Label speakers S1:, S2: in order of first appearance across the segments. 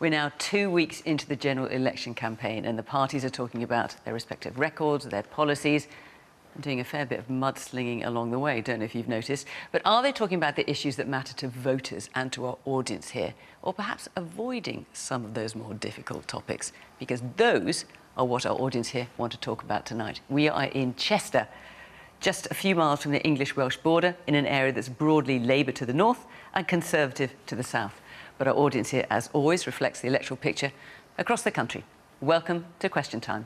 S1: We're now 2 weeks into the general election campaign, and the parties are talking about their respective records, their policies, and doing a fair bit of mudslinging along the way. Don't know if you've noticed. But are they talking about the issues that matter to voters and to our audience here? Or perhaps avoiding some of those more difficult topics? Because those are what our audience here want to talk about tonight. We are in Chester, just a few miles from the English-Welsh border, in an area that's broadly Labour to the north and Conservative to the south. But our audience here, as always, reflects the electoral picture across the country. Welcome to Question Time.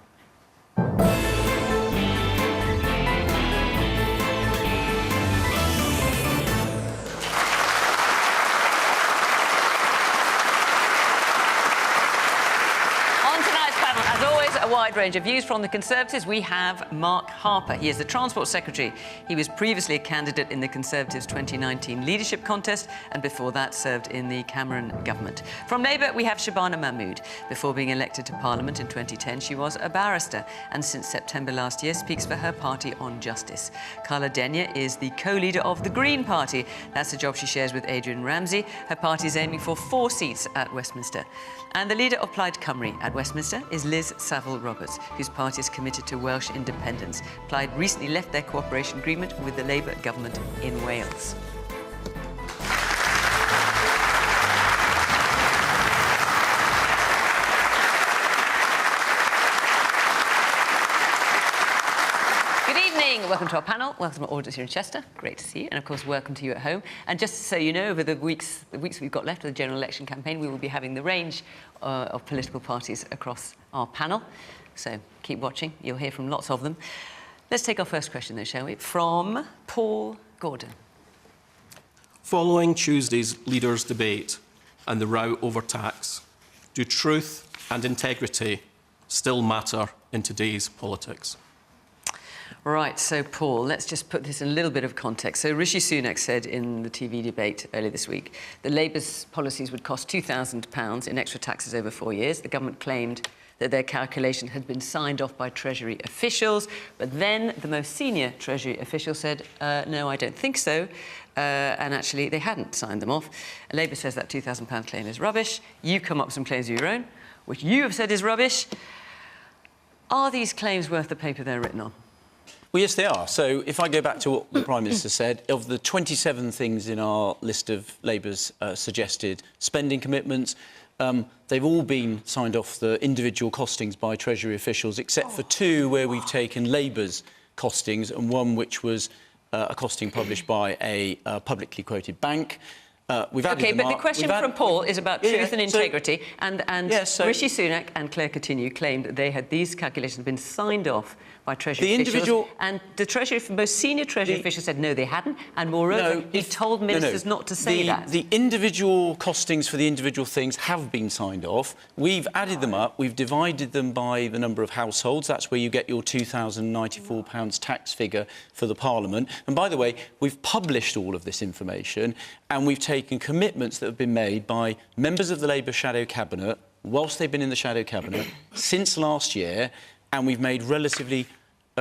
S1: A wide range of views from the Conservatives. We have Mark Harper. He is the Transport Secretary. He was previously a candidate in the Conservatives' 2019 leadership contest and before that served in the Cameron government. From Labour, we have Shabana Mahmood. Before being elected to Parliament in 2010, she was a barrister and since September last year speaks for her party on justice. Carla Denyer is the co-leader of the Green Party. That's a job she shares with Adrian Ramsey. Her party is aiming for 4 seats at Westminster. And the leader of Plaid Cymru at Westminster is Liz Saville-Roberts, whose party is committed to Welsh independence. Plaid recently left their cooperation agreement with the Labour government in Wales. Welcome to our panel. Welcome to our audience here in Chester. Great to see you. And, of course, welcome to you at home. And just so you know, over the weeks we've got left of the general election campaign, we will be having the range of political parties across our panel. So keep watching. You'll hear from lots of them. Let's take our first question, though, shall we? From Paul Gordon.
S2: Following Tuesday's leaders' debate and the row over tax, do truth and integrity still matter in today's politics?
S1: Right, so Paul, let's just put this in a little bit of context. So Rishi Sunak said in the TV debate earlier this week that Labour's policies would cost £2,000 in extra taxes over 4 years. The government claimed that their calculation had been signed off by Treasury officials, but then the most senior Treasury official said, no, I don't think so, and actually they hadn't signed them off. Labour says that £2,000 claim is rubbish. You come up with some claims of your own, which you have said is rubbish. Are these claims worth the paper they're written on?
S3: Well, yes, they are. So if I go back to what the Prime Minister said, of the 27 things in our list of Labour's suggested spending commitments, they've all been signed off, the individual costings, by Treasury officials, except for 2 where we've taken Labour's costings and 1 which was a costing published by a publicly quoted bank. We've added
S1: OK, but the question from Paul is about truth and integrity, and Rishi Sunak and Claire Coutinho claimed that they had these calculations been signed off by Treasury officials, and the Treasury, most senior Treasury officials said no, they hadn't, and moreover, he told ministers not to say that.
S3: The individual costings for the individual things have been signed off. We've added them up. We've divided them by the number of households. That's where you get your £2,094 tax figure for the Parliament. And by the way, we've published all of this information, and we've taken commitments that have been made by members of the Labour Shadow Cabinet whilst they've been in the Shadow Cabinet since last year, and we've made relatively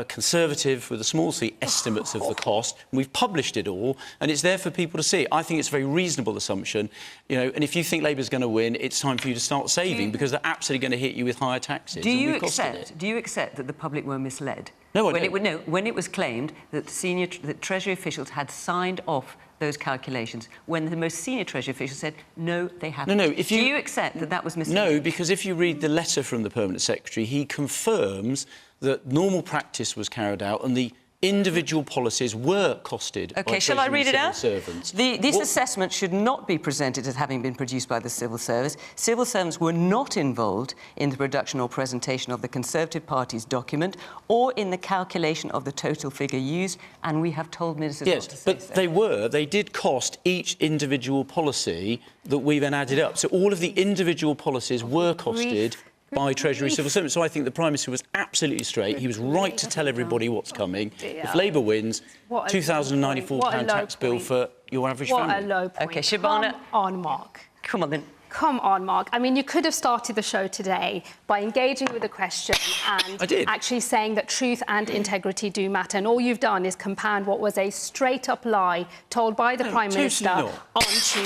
S3: conservative, with a small c, estimates of the cost. And we've published it all, and it's there for people to see. I think it's a very reasonable assumption, you know, and if you think Labour's going to win, it's time for you to start saving, because they're absolutely going to hit you with higher taxes.
S1: Do you accept that the public were misled?
S3: No, I don't.
S1: When it was claimed that that Treasury officials had signed off those calculations, when the most senior Treasury official said, no, they haven't.
S3: No,
S1: do you accept that that was misled?
S3: No, because if you read the letter from the Permanent Secretary, he confirms that normal practice was carried out and the individual policies were costed by Treasury
S1: shall I read it out?
S3: servants.
S1: This assessment should not be presented as having been produced by the civil service. Civil servants were not involved in the production or presentation of the Conservative Party's document or in the calculation of the total figure used, and we have told ministers not to say so.
S3: Yes, but they did cost each individual policy that we then added up. So all of the individual policies were costed by Treasury civil servants. So I think the Prime Minister was absolutely straight. He was right to tell everybody what's coming. If Labour wins, £2,094 tax bill for your average family.
S4: What a low point.
S1: OK, Shabana.
S4: Come on, Mark.
S1: Come on, then.
S4: Come on, Mark. I mean, you could have started the show today by engaging with the question and actually saying that truth and integrity do matter. And all you've done is compound what was a straight-up lie told by the Prime Minister on Tuesday.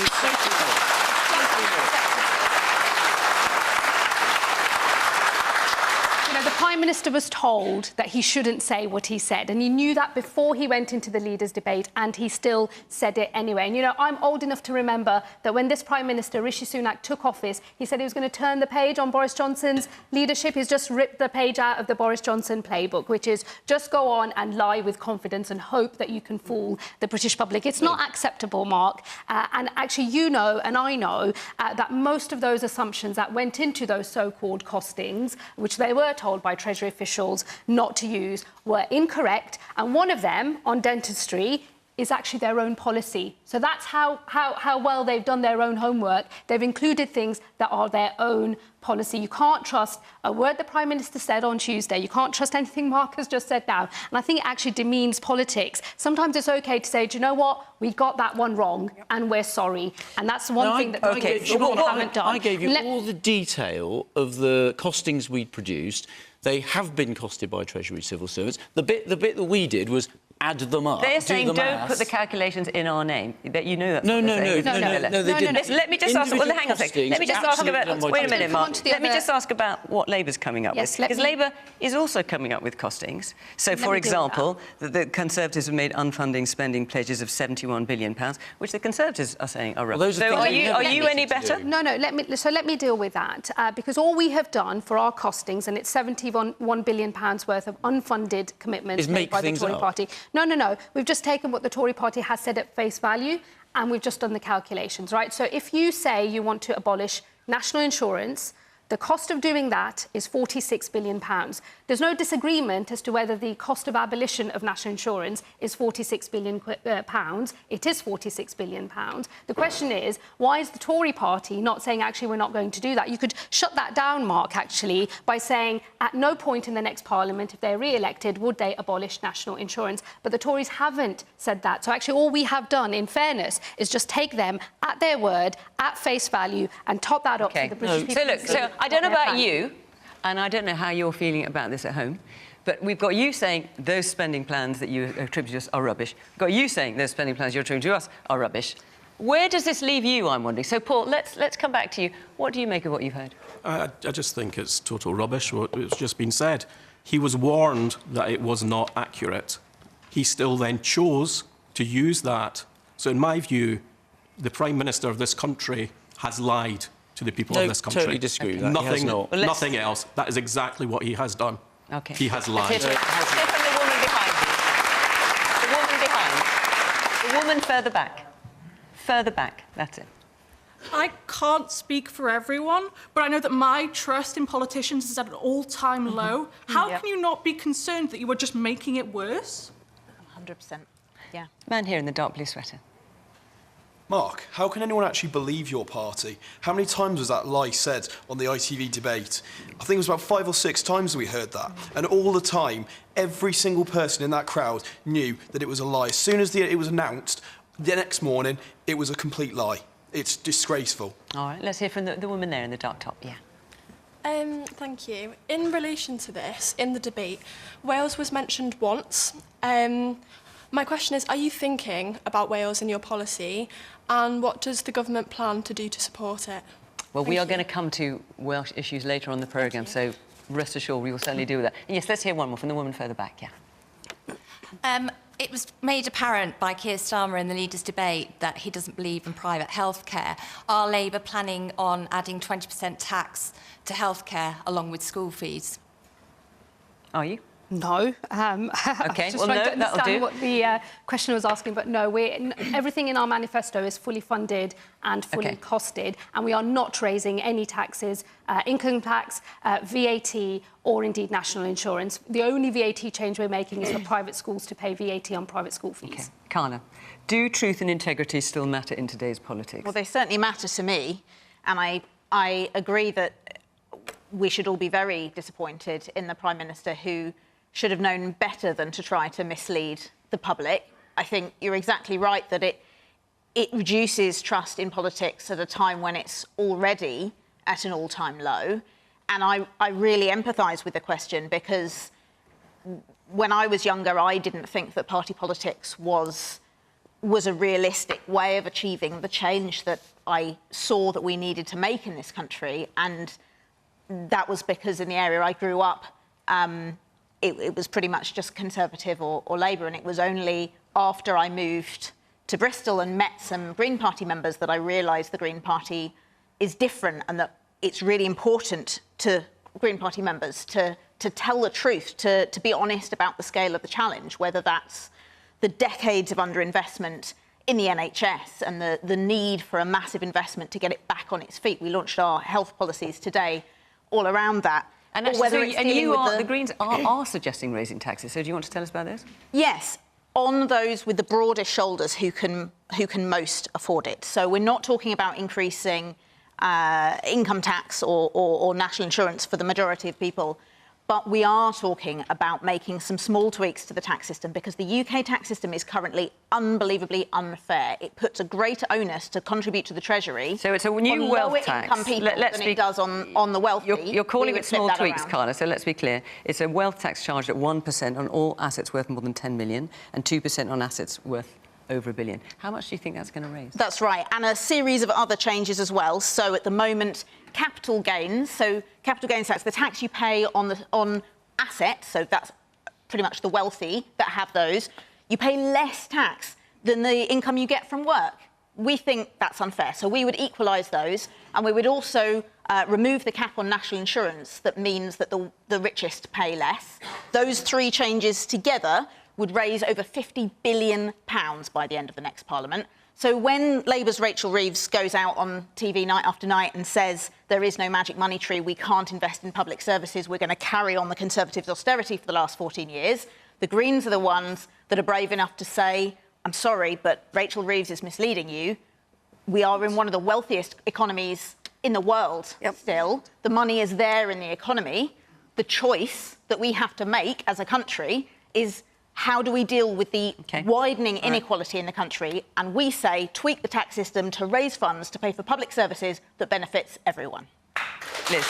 S4: You know, the Prime Minister was told that he shouldn't say what he said, and he knew that before he went into the leaders' debate, and he still said it anyway. And, you know, I'm old enough to remember that when this Prime Minister, Rishi Sunak, took office, he said he was going to turn the page on Boris Johnson's leadership. He's just ripped the page out of the Boris Johnson playbook, which is just go on and lie with confidence and hope that you can fool the British public. It's not acceptable, Mark. And actually, you know, and I know, that most of those assumptions that went into those so-called costings, which they were told by Treasury officials not to use, were incorrect. And one of them, on dentistry, is actually their own policy. So that's how well they've done their own homework. They've included things that are their own policy. You can't trust a word the Prime Minister said on Tuesday. You can't trust anything Mark has just said now. And I think it actually demeans politics. Sometimes it's OK to say, do you know what? We got that one wrong and we're sorry. And that's the one thing that we haven't done.
S3: I gave you all the detail of the costings we'd produced. They have been costed by Treasury civil servants. The bit that we did was add them up.
S1: They're saying don't put the calculations in our name. That you know that.
S3: No, they
S1: didn't. Let me just ask. Well, hang on a second. Let me just ask about. Wait a minute, Mark. Let me just ask about what Labour's coming up with, because Labour is also coming up with costings. So, for example, the Conservatives have made unfunding spending pledges of £71 billion, which the Conservatives are saying are rubbish. So, are you any better?
S4: No. Let me deal with that, because all we have done for our costings, and it's £71 billion worth of unfunded commitments made by the Tory party. No. We've just taken what the Tory party has said at face value, and we've just done the calculations, right? So if you say you want to abolish national insurance, the cost of doing that is £46 billion. There's no disagreement as to whether the cost of abolition of national insurance is £46 billion. It is £46 billion. The question is, why is the Tory party not saying, actually, we're not going to do that? You could shut that down, Mark, actually, by saying at no point in the next Parliament, if they're re-elected, would they abolish national insurance. But the Tories haven't said that. So actually, all we have done, in fairness, is just take them at their word, at face value, and top that up for the British people.
S1: So look, I don't know about you, and I don't know how you're feeling about this at home, but we've got you saying those spending plans that you attribute to us are rubbish. We've got you saying those spending plans you're attributing to us are rubbish. Where does this leave you, I'm wondering? So, Paul, let's come back to you. What do you make of what you've heard?
S2: I just think it's total rubbish, what it's just been said. He was warned that it was not accurate. He still then chose to use that. So, in my view, the Prime Minister of this country has lied to the people of this country.
S3: Totally disagree with that.
S2: Nothing else. That is exactly what he has done.
S1: OK.
S2: He has lied.
S1: Let's hear from the woman behind you. The woman behind. The woman further back. Further back. That's it.
S5: I can't speak for everyone, but I know that my trust in politicians is at an all-time low. How can you not be concerned that you are just making it worse?
S6: 100%. Yeah.
S1: Man here in the dark blue sweater.
S7: Mark, how can anyone actually believe your party? How many times was that lie said on the ITV debate? I think it was about 5 or 6 times we heard that. And all the time, every single person in that crowd knew that it was a lie. As soon as it was announced, the next morning, it was a complete lie. It's disgraceful.
S1: All right, let's hear from the woman there in the dark top. Yeah.
S8: Thank you. In relation to this, in the debate, Wales was mentioned once. My question is, are you thinking about Wales in your policy, and what does the government plan to do to support it?
S1: Well, we are going to come to Welsh issues later on the programme, so rest assured we will certainly do that. And yes, let's hear one more from the woman further back, yeah.
S6: It was made apparent by Keir Starmer in the leaders' debate that he doesn't believe in private healthcare. Are Labour planning on adding 20% tax to healthcare along with school fees?
S1: Are you?
S4: No.
S1: OK,
S4: well, no, that'll do. What the question was asking, but no, everything in our manifesto is fully funded and fully costed, and we are not raising any taxes, income tax, VAT, or indeed national insurance. The only VAT change we're making is for private schools to pay VAT on private school fees.
S1: OK. Carla, do truth and integrity still matter in today's politics?
S9: Well, they certainly matter to me, and I agree that we should all be very disappointed in the Prime Minister, who should have known better than to try to mislead the public. I think you're exactly right that it reduces trust in politics at a time when it's already at an all-time low. And I really empathise with the question, because when I was younger, I didn't think that party politics was a realistic way of achieving the change that I saw that we needed to make in this country. And that was because in the area I grew up, it was pretty much just Conservative or Labour, and it was only after I moved to Bristol and met some Green Party members that I realised the Green Party is different, and that it's really important to Green Party members to tell the truth, to be honest about the scale of the challenge, whether that's the decades of underinvestment in the NHS and the need for a massive investment to get it back on its feet. We launched our health policies today all around that.
S1: And actually, the Greens are suggesting raising taxes. So do you want to tell us about this?
S9: Yes, on those with the broadest shoulders who can most afford it. So we're not talking about increasing income tax or national insurance for the majority of people, but we are talking about making some small tweaks to the tax system, because the UK tax system is currently unbelievably unfair. It puts a greater onus to contribute to the Treasury.
S1: So it's a new wealth tax.
S9: Income people than it does on the wealthy.
S1: You're calling it small tweaks, Carla, so let's be clear. It's a wealth tax charged at 1% on all assets worth more than 10 million and 2% on assets worth over £1 billion. How much do you think that's going to raise?
S9: That's right, and a series of other changes as well. So at the moment, capital gains tax, the tax you pay on assets, so that's pretty much the wealthy that have those, you pay less tax than the income you get from work. We think that's unfair, so we would equalise those, and we would also remove the cap on national insurance. That means that the richest pay less. Those three changes together would raise over £50 billion by the end of the next Parliament. So when Labour's Rachel Reeves goes out on TV night after night and says there is no magic money tree, we can't invest in public services, we're going to carry on the Conservatives' austerity for the last 14 years, the Greens are the ones that are brave enough to say, I'm sorry, but Rachel Reeves is misleading you. We are in one of the wealthiest economies in the world still. The money is there in the economy. The choice that we have to make as a country is, how do we deal with the widening inequality in the country? And we say, tweak the tax system to raise funds to pay for public services that benefits everyone.
S1: Liz.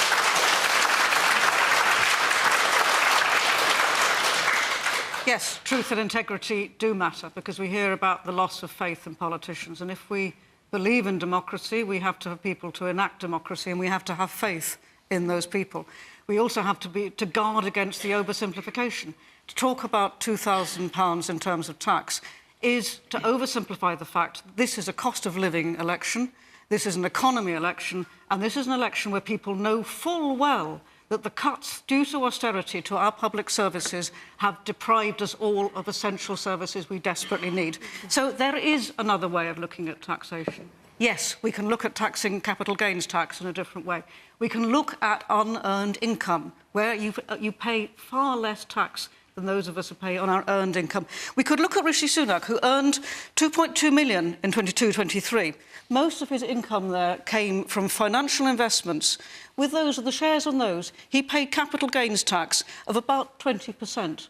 S10: Yes, truth and integrity do matter, because we hear about the loss of faith in politicians. And if we believe in democracy, we have to have people to enact democracy, and we have to have faith in those people. We also have to guard against the oversimplification. To talk about £2,000 in terms of tax is to oversimplify the fact that this is a cost of living election, this is an economy election, and this is an election where people know full well that the cuts due to austerity to our public services have deprived us all of essential services we desperately need. So there is another way of looking at taxation. Yes, we can look at taxing capital gains tax in a different way. We can look at unearned income, where you pay far less tax than those of us who pay on our earned income. We could look at Rishi Sunak, who earned 2.2 million in 22-23. Most of his income there came from financial investments. With the shares on those, he paid capital gains tax of about 20%.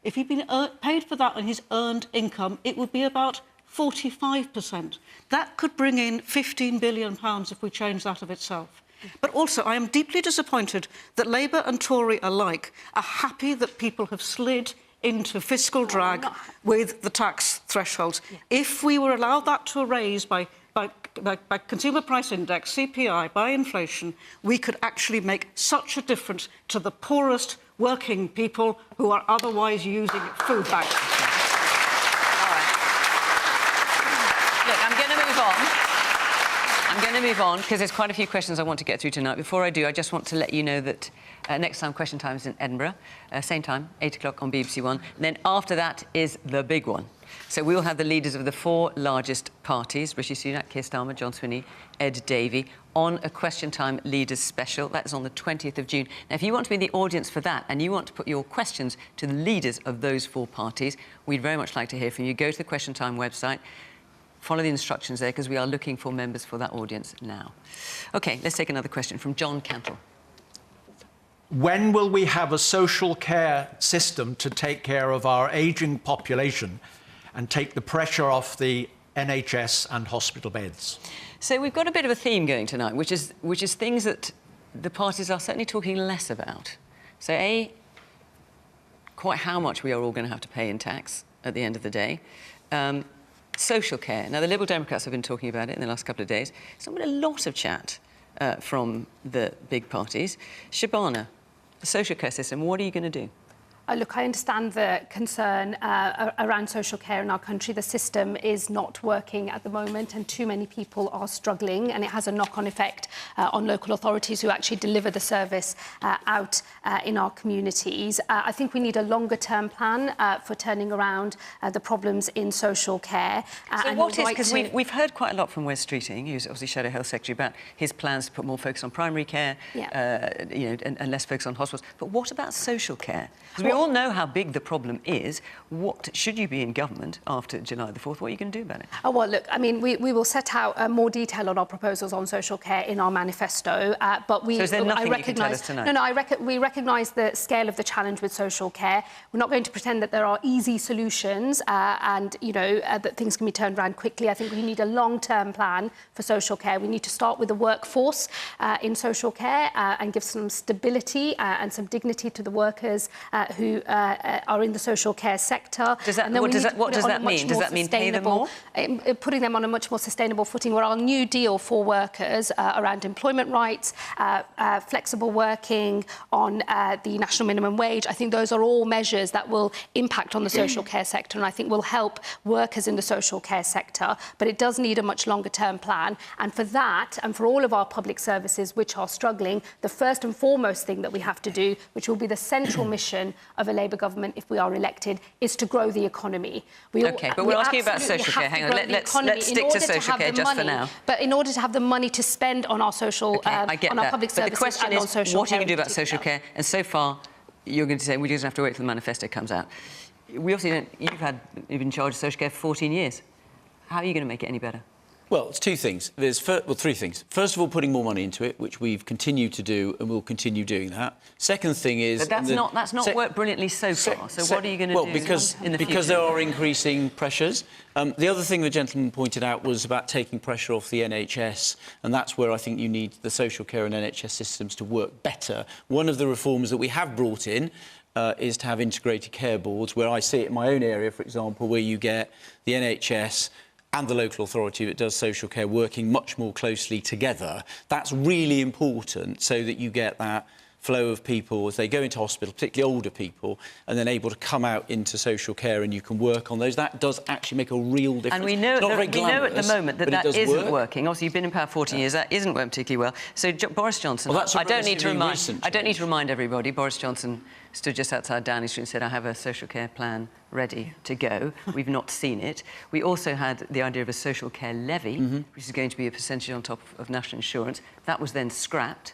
S10: If he'd been paid for that on his earned income, it would be about 45%. That could bring in £15 billion if we change that of itself. But also, I am deeply disappointed that Labour and Tory alike are happy that people have slid into fiscal drag with the tax thresholds. Yeah. If we were allowed that to raise by consumer price index, CPI, by inflation, we could actually make such a difference to the poorest working people who are otherwise using food banks.
S1: Look, I'm going to move on because there's quite a few questions I want to get through tonight. Before I do, I just want to let you know that next time Question Time is in Edinburgh, same time, 8 o'clock on BBC One. And then after that is the big one. So we will have the leaders of the four largest parties, Rishi Sunak, Keir Starmer, John Swinney, Ed Davey, on a Question Time Leaders Special. That's on the 20th of June. Now, if you want to be in the audience for that and you want to put your questions to the leaders of those four parties, we'd very much like to hear from you. Go to the Question Time website. Follow the instructions there, because we are looking for members for that audience now. OK, let's take another question from John Cantle.
S11: When will we have a social care system to take care of our ageing population and take the pressure off the NHS and hospital beds?
S1: So we've got a bit of a theme going tonight, which is things that the parties are certainly talking less about. So, quite how much we are all going to have to pay in tax at the end of the day. Social care. Now, the Liberal Democrats have been talking about it in the last couple of days. There's not been a lot of chat from the big parties. Shabana, the social care system. What are you going to do?
S4: Look, I understand the concern around social care in our country. The system is not working at the moment and too many people are struggling, and it has a knock-on effect on local authorities who actually deliver the service out in our communities. I think we need a longer-term plan for turning around the problems in social care.
S1: So what is, because we've heard quite a lot from Wes Streeting, who's obviously Shadow Health Secretary, about his plans to put more focus on primary care, you know, and less focus on hospitals. But what about social care? Because we all know how big the problem is. What should you be in government after July the 4th? What are you going to do about it?
S4: Oh, well, look, I mean, we will set out more detail on our proposals on social care in our manifesto, but we...
S1: So is there nothing you can tell us tonight?
S4: No, we recognise the scale of the challenge with social care. We're not going to pretend that there are easy solutions and, you know, that things can be turned around quickly. I think we need a long-term plan for social care. We need to start with the workforce in social care and give some stability and some dignity to the workers who are in the social care sector.
S1: What does that mean? Does that mean pay them more?
S4: Putting them on a much more sustainable footing, where our new deal for workers around employment rights, flexible working, on the national minimum wage, I think those are all measures that will impact on the social care sector and I think will help workers in the social care sector. But it does need a much longer term plan. And for that, and for all of our public services which are struggling, the first and foremost thing that we have to do, which will be the central mission of a Labour government if we are elected, is to grow the economy.
S1: But we're asking about social care. Hang on, let's stick to social care just for now.
S4: But in order to have the money to spend on our social,
S1: I get
S4: on
S1: that.
S4: our public services,
S1: but the question
S4: and
S1: is,
S4: on social
S1: what are you
S4: care
S1: going to do about social care? And so far, you're going to say we just have to wait till the manifesto comes out. We obviously don't. You've been in charge of social care for 14 years. How are you going to make it any better?
S3: Well, it's two things. There's three things. First of all, putting more money into it, which we've continued to do and will continue doing that. Second thing is...
S1: But that's not worked brilliantly so far. So what are you going to do in the future?
S3: Because there are increasing pressures. The other thing the gentleman pointed out was about taking pressure off the NHS, and that's where I think you need the social care and NHS systems to work better. One of the reforms that we have brought in is to have integrated care boards, where I see it in my own area, for example, where you get the NHS and the local authority that does social care working much more closely together. That's really important so that you get that flow of people as they go into hospital, particularly older people, and then able to come out into social care and you can work on those. That does actually make a real difference.
S1: And we know at the moment that isn't working. Obviously, you've been in power 14 years. That isn't working particularly well. So Boris Johnson, I don't need to remind everybody, Boris Johnson stood just outside Downing Street and said, I have a social care plan ready to go. We've not seen it. We also had the idea of a social care levy, which is going to be a percentage on top of national insurance. That was then scrapped.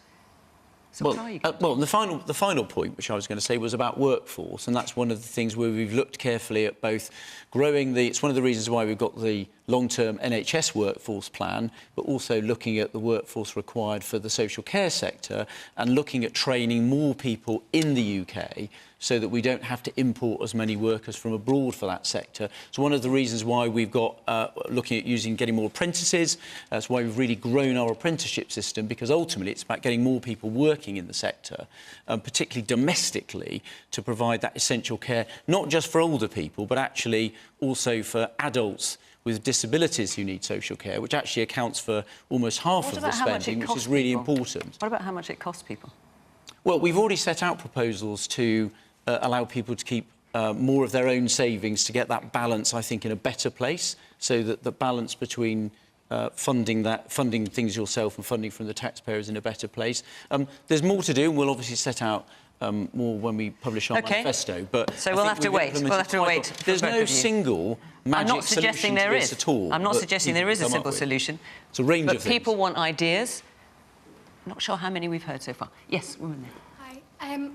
S1: So
S3: the final point, which I was going to say, was about workforce, and that's one of the things where we've looked carefully at both growing it's one of the reasons why we've got the long-term NHS workforce plan, but also looking at the workforce required for the social care sector and looking at training more people in the UK so that we don't have to import as many workers from abroad for that sector. So one of the reasons why we've got looking at getting more apprentices, that's why we've really grown our apprenticeship system, because ultimately it's about getting more people working in the sector, particularly domestically, to provide that essential care, not just for older people, but actually also for adults with disabilities who need social care, which actually accounts for almost half of the spending, which is really important.
S1: What about how much it costs people?
S3: Well, we've already set out proposals to allow people to keep more of their own savings to get that balance, I think, in a better place, so that the balance between funding things yourself and funding from the taxpayer is in a better place. There's more to do, and we'll obviously set out more when we publish our manifesto. But
S1: so we'll have to wait. We'll have to wait.
S3: There's no single magic solution to this at all.
S1: I'm not suggesting there is a simple solution.
S3: It's a range of
S1: things.
S3: But
S1: people want ideas. Not sure how many we've heard so far. Yes, woman there.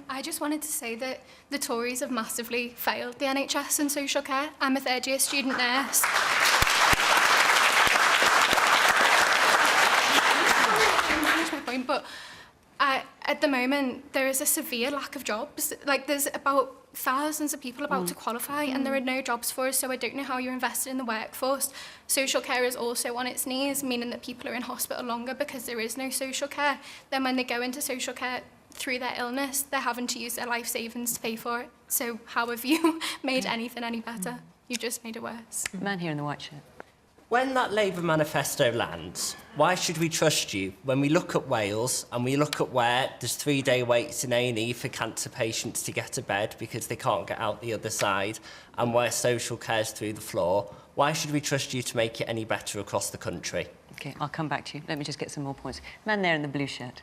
S12: I just wanted to say that the Tories have massively failed the NHS and social care. I'm a third-year student nurse. But at the moment, there is a severe lack of jobs. Like, there's about thousands of people about to qualify and there are no jobs for us, so I don't know how you're invested in the workforce. Social care is also on its knees, meaning that people are in hospital longer because there is no social care. Then when they go into social care through their illness, they're having to use their life savings to pay for it. So how have you made anything any better? You've just made it worse.
S1: Man here in the white shirt.
S13: When that Labour manifesto lands, why should we trust you when we look at Wales and we look at where there's 3-day waits in A&E for cancer patients to get to bed because they can't get out the other side, and where social care's through the floor? Why should we trust you to make it any better across the country?
S1: OK, I'll come back to you. Let me just get some more points. Man there in the blue shirt.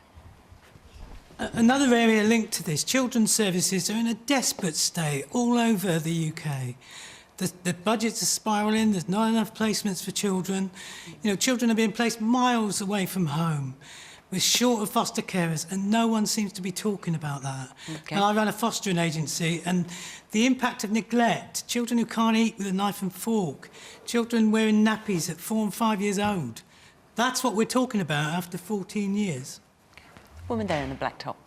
S14: Another area linked to this, children's services are in a desperate state all over the UK. The budgets are spiralling, there's not enough placements for children. You know, children are being placed miles away from home. We're short of foster carers, and no one seems to be talking about that.
S1: Okay.
S14: And I run a fostering agency, and the impact of neglect, children who can't eat with a knife and fork, children wearing nappies at 4 and 5 years old. That's what we're talking about after 14 years.
S1: Woman there in the black top.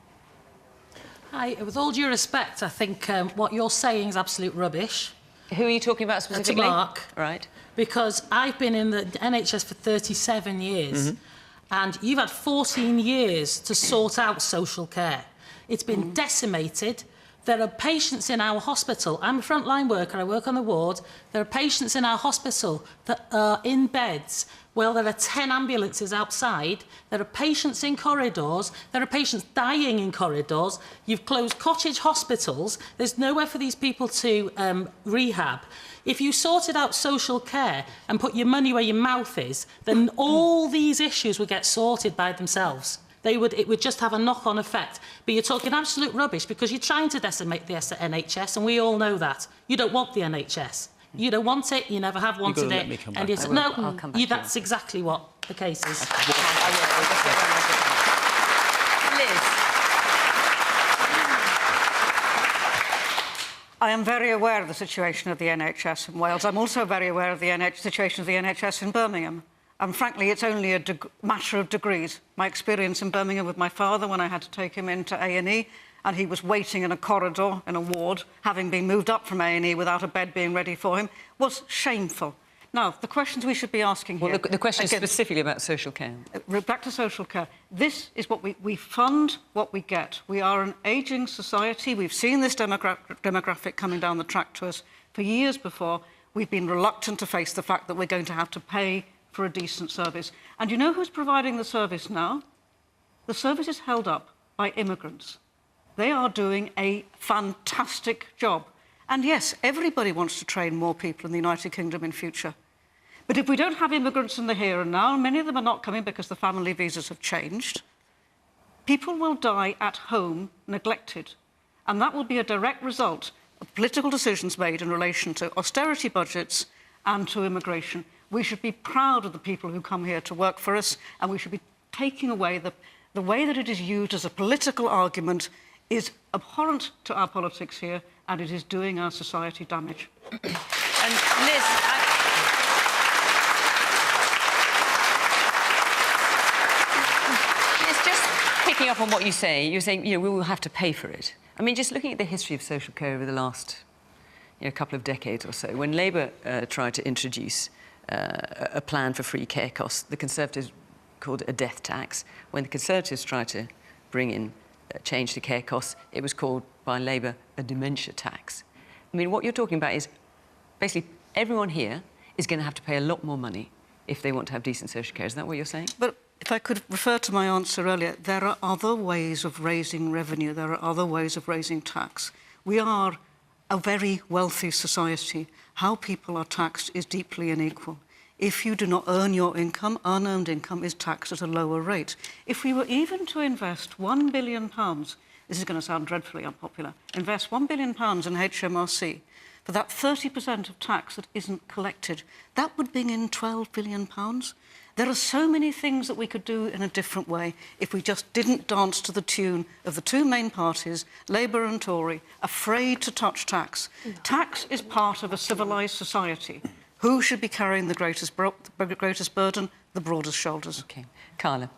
S15: Hi, with all due respect, I think what you're saying is absolute rubbish.
S1: Who are you talking about specifically?
S15: To Mark.
S1: Right.
S15: Because I've been in the NHS for 37 years, and you've had 14 years to sort out social care. It's been decimated. There are patients in our hospital. I'm a frontline worker, I work on the ward. There are patients in our hospital that are in beds. Well, there are 10 ambulances outside. There are patients in corridors. There are patients dying in corridors. You've closed cottage hospitals. There's nowhere for these people to rehab. If you sorted out social care and put your money where your mouth is, then all these issues would get sorted by themselves. It would just have a knock-on effect. But you're talking absolute rubbish because you're trying to decimate the NHS, and we all know that. You don't want the NHS. You don't want it, you never have wanted it. And it's, that's exactly what the case is.
S1: Liz.
S10: I am very aware of the situation of the NHS in Wales. I'm also very aware of the situation of the NHS in Birmingham. And frankly, it's only a matter of degrees. My experience in Birmingham with my father when I had to take him into A&E, and he was waiting in a corridor in a ward, having been moved up from A&E without a bed being ready for him, was shameful. Now, the questions we should be asking here...
S1: Well, the question is specifically about social care.
S10: Back to social care. This is what we fund what we get. We are an ageing society. We've seen this demographic coming down the track to us for years before. We've been reluctant to face the fact that we're going to have to pay for a decent service. And you know who's providing the service now? The service is held up by immigrants. They are doing a fantastic job. And yes, everybody wants to train more people in the United Kingdom in future. But if we don't have immigrants in the here and now, and many of them are not coming because the family visas have changed, people will die at home neglected. And that will be a direct result of political decisions made in relation to austerity budgets and to immigration. We should be proud of the people who come here to work for us, and we should be taking away the way that it is used as a political argument is abhorrent to our politics here, and it is doing our society damage.
S1: And Liz, it's just picking up on what you say. You're saying, we will have to pay for it. I mean, just looking at the history of social care over the last couple of decades or so, when Labour tried to introduce a plan for free care costs, the Conservatives called it a death tax. When the Conservatives tried to bring in change to care costs, it was called by Labour a dementia tax. I mean, what you're talking about is basically everyone here is going to have to pay a lot more money if they want to have decent social care. Is that what you're saying?
S10: But if I could refer to my answer earlier, there are other ways of raising revenue. There are other ways of raising tax. We are a very wealthy society. How people are taxed is deeply unequal. If you do not earn your income, unearned income is taxed at a lower rate. If we were even to invest £1 billion, this is going to sound dreadfully unpopular, invest £1 billion in HMRC for that 30% of tax that isn't collected, that would bring in £12 billion. There are so many things that we could do in a different way if we just didn't dance to the tune of the two main parties, Labour and Tory, afraid to touch tax. Tax is part of a civilised society. Who should be carrying the greatest burden? The broadest shoulders.
S1: OK. Carla,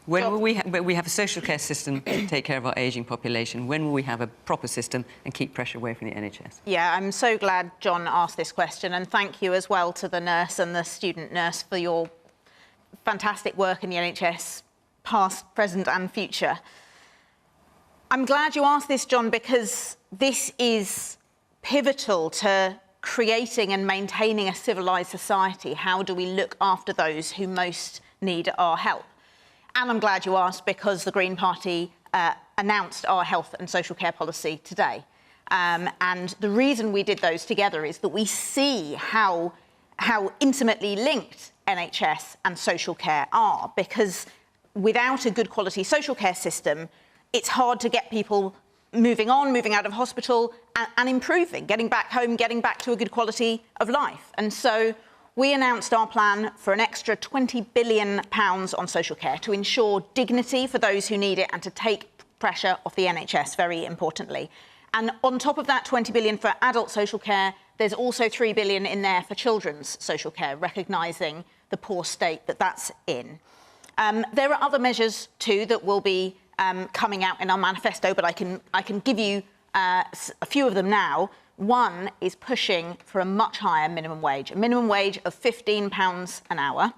S1: when will we have a social care system to take care of our ageing population? When will we have a proper system and keep pressure away from the NHS?
S9: Yeah, I'm so glad John asked this question, and thank you as well to the nurse and the student nurse for your fantastic work in the NHS, past, present and future. I'm glad you asked this, John, because this is pivotal to creating and maintaining a civilised society, how do we look after those who most need our help? And I'm glad you asked, because the Green Party announced our health and social care policy today. And the reason we did those together is that we see how intimately linked NHS and social care are, because without a good quality social care system, it's hard to get people moving on, moving out of hospital and improving, getting back home, getting back to a good quality of life. And so we announced our plan for an extra £20 billion on social care to ensure dignity for those who need it and to take pressure off the NHS, very importantly. And on top of that 20 billion for adult social care, there's also 3 billion in there for children's social care, recognising the poor state that that's in. There are other measures too that will be coming out in our manifesto, but I can give you a few of them now. One is pushing for a much higher minimum wage, a minimum wage of £15 an hour,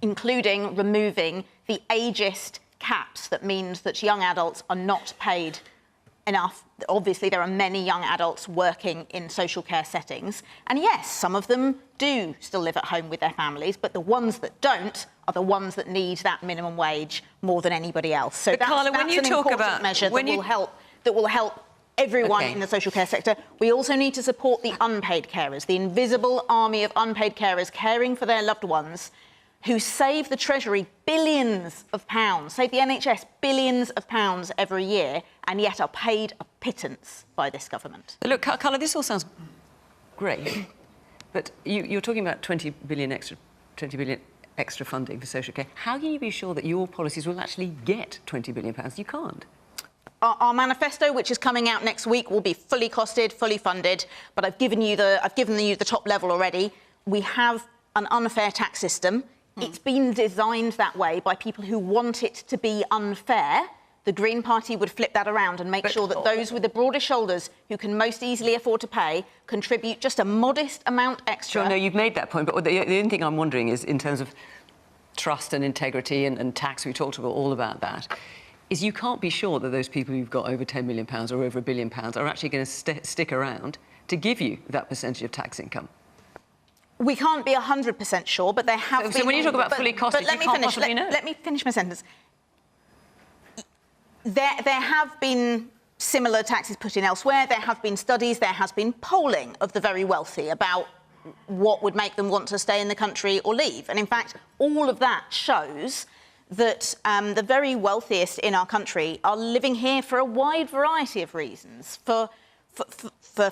S9: including removing the ageist caps that means that young adults are not paid enough. Obviously, there are many young adults working in social care settings. And yes, some of them do still live at home with their families, but the ones that don't are the ones that need that minimum wage more than anybody else. So that's,
S1: Carla, when you
S9: an
S1: talk
S9: important
S1: about
S9: measure that will help everyone in the social care sector. We also need to support the unpaid carers, the invisible army of unpaid carers caring for their loved ones, who save the Treasury billions of pounds, save the NHS billions of pounds every year, and yet are paid a pittance by this government.
S1: Look, Carla, this all sounds great, but you're talking about 20 billion extra funding for social care. How can you be sure that your policies will actually get £20 billion? You can't.
S9: Our manifesto, which is coming out next week, will be fully costed, fully funded. But I've given you the top level already. We have an unfair tax system. It's been designed that way by people who want it to be unfair. The Green Party would flip that around and make sure that those with the broadest shoulders who can most easily afford to pay contribute just a modest amount extra.
S1: Sure, no, you've made that point. But the only thing I'm wondering is, in terms of trust and integrity and tax, we talked all about that, is you can't be sure that those people who've got over £10 million or over £1 billion are actually going to stick around to give you that percentage of tax income.
S9: We can't be 100% sure, but there have been...
S1: So when you talk about fully costed, you can't possibly know.
S9: Let me finish my sentence. There have been similar taxes put in elsewhere. There have been studies. There has been polling of the very wealthy about what would make them want to stay in the country or leave. And in fact, all of that shows that the very wealthiest in our country are living here for a wide variety of reasons, for